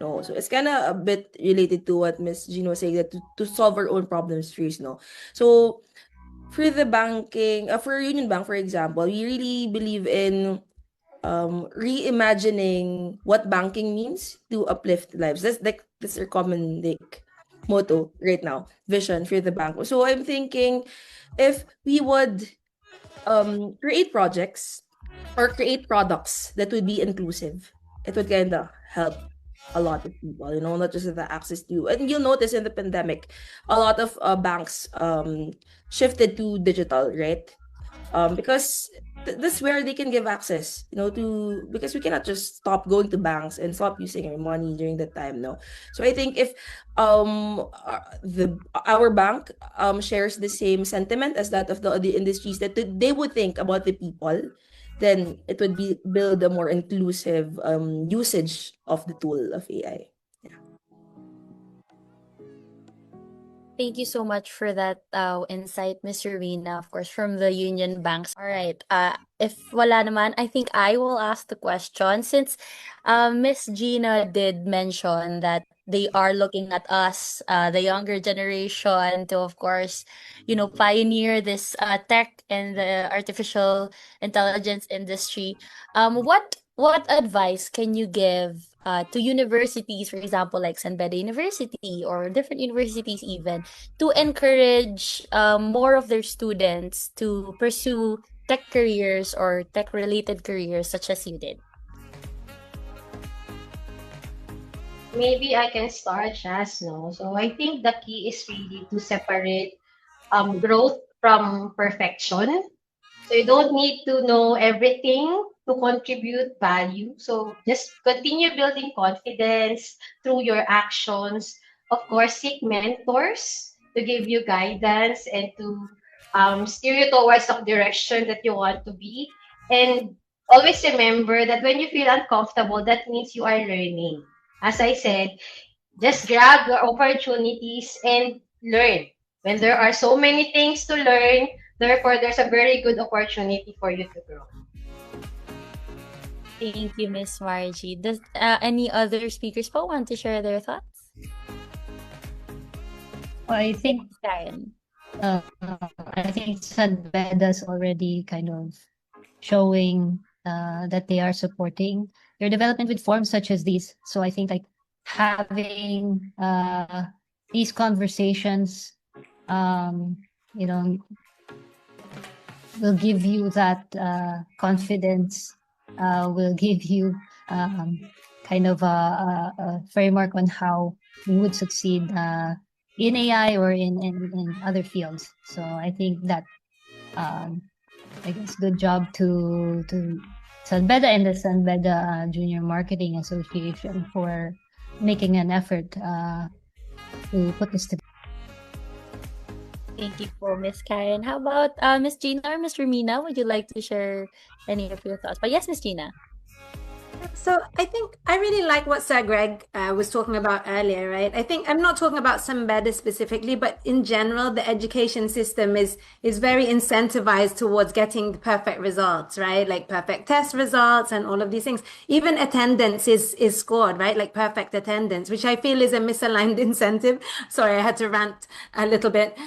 No, so it's kind of a bit related to what Miss Gino was saying, that to solve our own problems first. No, so for the banking, for Union Bank, for example, we really believe in reimagining what banking means to uplift lives. That's our common motto right now, vision for the bank. So I'm thinking, if we would create projects or create products that would be inclusive, it would kind of help a lot of people, not just the access to. And you'll notice in the pandemic, a lot of banks shifted to digital, right? Because that's where they can give access, because we cannot just stop going to banks and stop using our money during that time, no. So I think if our bank shares the same sentiment as that of the other industries, that they would think about the people, then it would build a more inclusive usage of the tool of AI. Thank you so much for that insight, Ms. Rina, of course, from the Union Banks. All right. If wala naman, I think I will ask the question, since Miss Gina did mention that they are looking at us, the younger generation, to, of course, pioneer this tech and the artificial intelligence industry. What advice can you give to universities, for example, like San Beda University or different universities even, to encourage more of their students to pursue tech careers or tech-related careers such as you did? Maybe I can start, Jazz, no? So I think the key is really to separate growth from perfection. So you don't need to know everything to contribute value. So just continue building confidence through your actions. Of course, seek mentors to give you guidance and to steer you towards the direction that you want to be. And always remember that when you feel uncomfortable, that means you are learning. As I said, just grab your opportunities and learn. When there are so many things to learn, therefore, there's a very good opportunity for you to grow. Thank you, Miss Margie. Does any other speakers po want to share their thoughts? Well, I think San Beda's already kind of showing that they are supporting your development with forms such as these. So I think having these conversations, will give you that confidence, will give you kind of a framework on how you would succeed in AI or in other fields. So I think that, I guess, good job to San Beda and the San Beda Junior Marketing Association for making an effort to put this together. Thank you po, Miss Karen. How about Miss Gina or Miss Romina? Would you like to share any of your thoughts? But yes, Miss Gina. So I think I really like what Sir Greg was talking about earlier, right? I think I'm not talking about San Beda specifically, but in general, the education system is very incentivized towards getting perfect results, right? Like perfect test results and all of these things. Even attendance is scored, right? Like perfect attendance, which I feel is a misaligned incentive. Sorry, I had to rant a little bit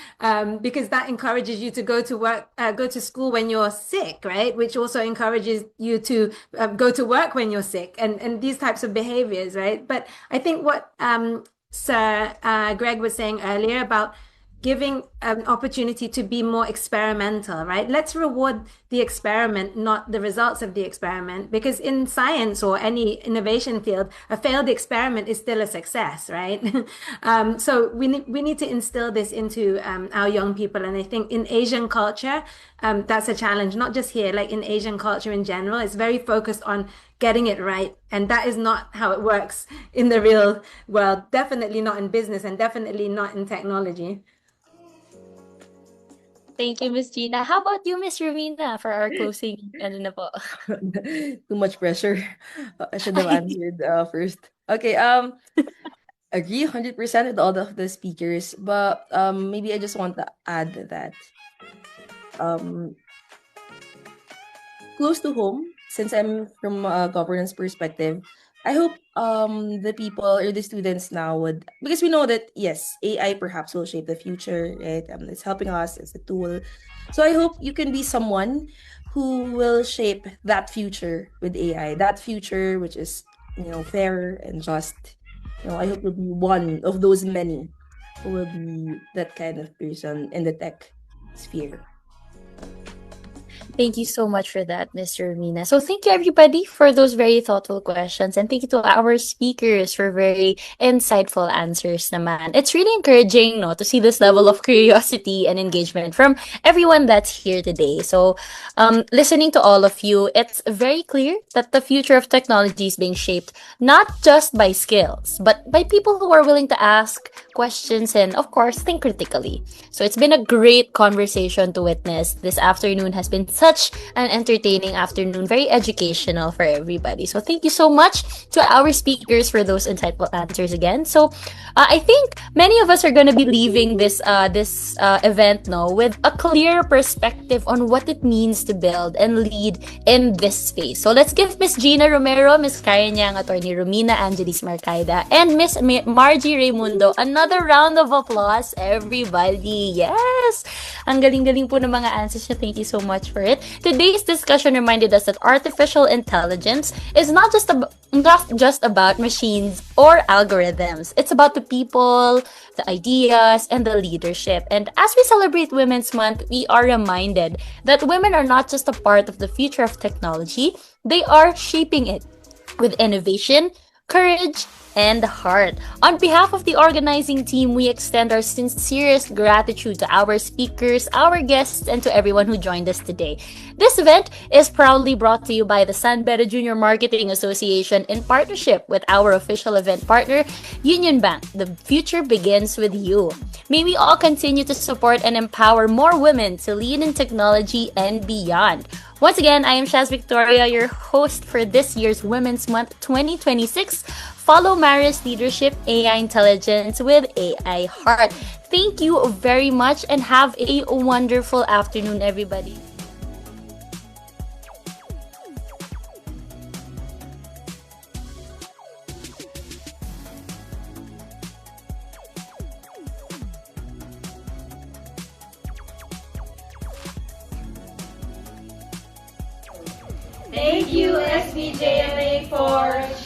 because that encourages you to go to school when you're sick, right? Which also encourages you to go to work when you're sick and these types of behaviors, right? But I think what Sir Greg was saying earlier about giving an opportunity to be more experimental, right? Let's reward the experiment, not the results of the experiment, because in science or any innovation field, a failed experiment is still a success, right? So we need to instill this into our young people. And I think in Asian culture, that's a challenge, not just here, like in Asian culture in general, it's very focused on getting it right. And that is not how it works in the real world, definitely not in business and definitely not in technology. Thank you, Miss Gina. How about you, Miss Romina, for our closing? Ano na po? Too much pressure. I should have answered first. Okay. Agree 100% with all of the speakers, but maybe I just want to add that close to home, since I'm from a governance perspective, I hope the people or the students now would, because we know that yes, AI perhaps will shape the future, right? It's helping us, it's a tool. So I hope you can be someone who will shape that future with AI, that future which is, fair and just. I hope you'll be one of those many who will be that kind of person in the tech sphere. Thank you so much for that, Mr. Romina. So thank you everybody for those very thoughtful questions, and thank you to our speakers for very insightful answers naman. It's really encouraging, no, to see this level of curiosity and engagement from everyone that's here today. So listening to all of you, it's very clear that the future of technology is being shaped not just by skills, but by people who are willing to ask questions and, of course, think critically. So it's been a great conversation to witness. This afternoon has been such an entertaining afternoon, very educational for everybody. So thank you so much to our speakers for those insightful answers again. So I think many of us are going to be leaving this event with a clear perspective on what it means to build and lead in this space. So let's give Miss Gina Romero, Miss Karen Yang, Attorney Romina Angelis Marcaida, and Miss Margie Raimundo another round of applause, everybody. Yes! Ang galing-galing po ng mga answers niya. Thank you so much for it. Today's discussion reminded us that artificial intelligence is not just about machines or algorithms. It's about the people, the ideas, and the leadership. And as we celebrate Women's Month, we are reminded that women are not just a part of the future of technology, they are shaping it with innovation, courage, and heart. On behalf of the organizing team, we extend our sincerest gratitude to our speakers, our guests, and to everyone who joined us today. This event is proudly brought to you by the San Beda Junior Marketing Association in partnership with our official event partner, Union Bank. The future begins with you. May we all continue to support and empower more women to lead in technology and beyond. Once again, I am Shaz Victoria, your host for this year's Women's Month 2026. Follow Mare's leadership, AIintelligence with AIheart. Thank you very much and have a wonderful afternoon, everybody. Thank you, 𝐸𝐵JMA, for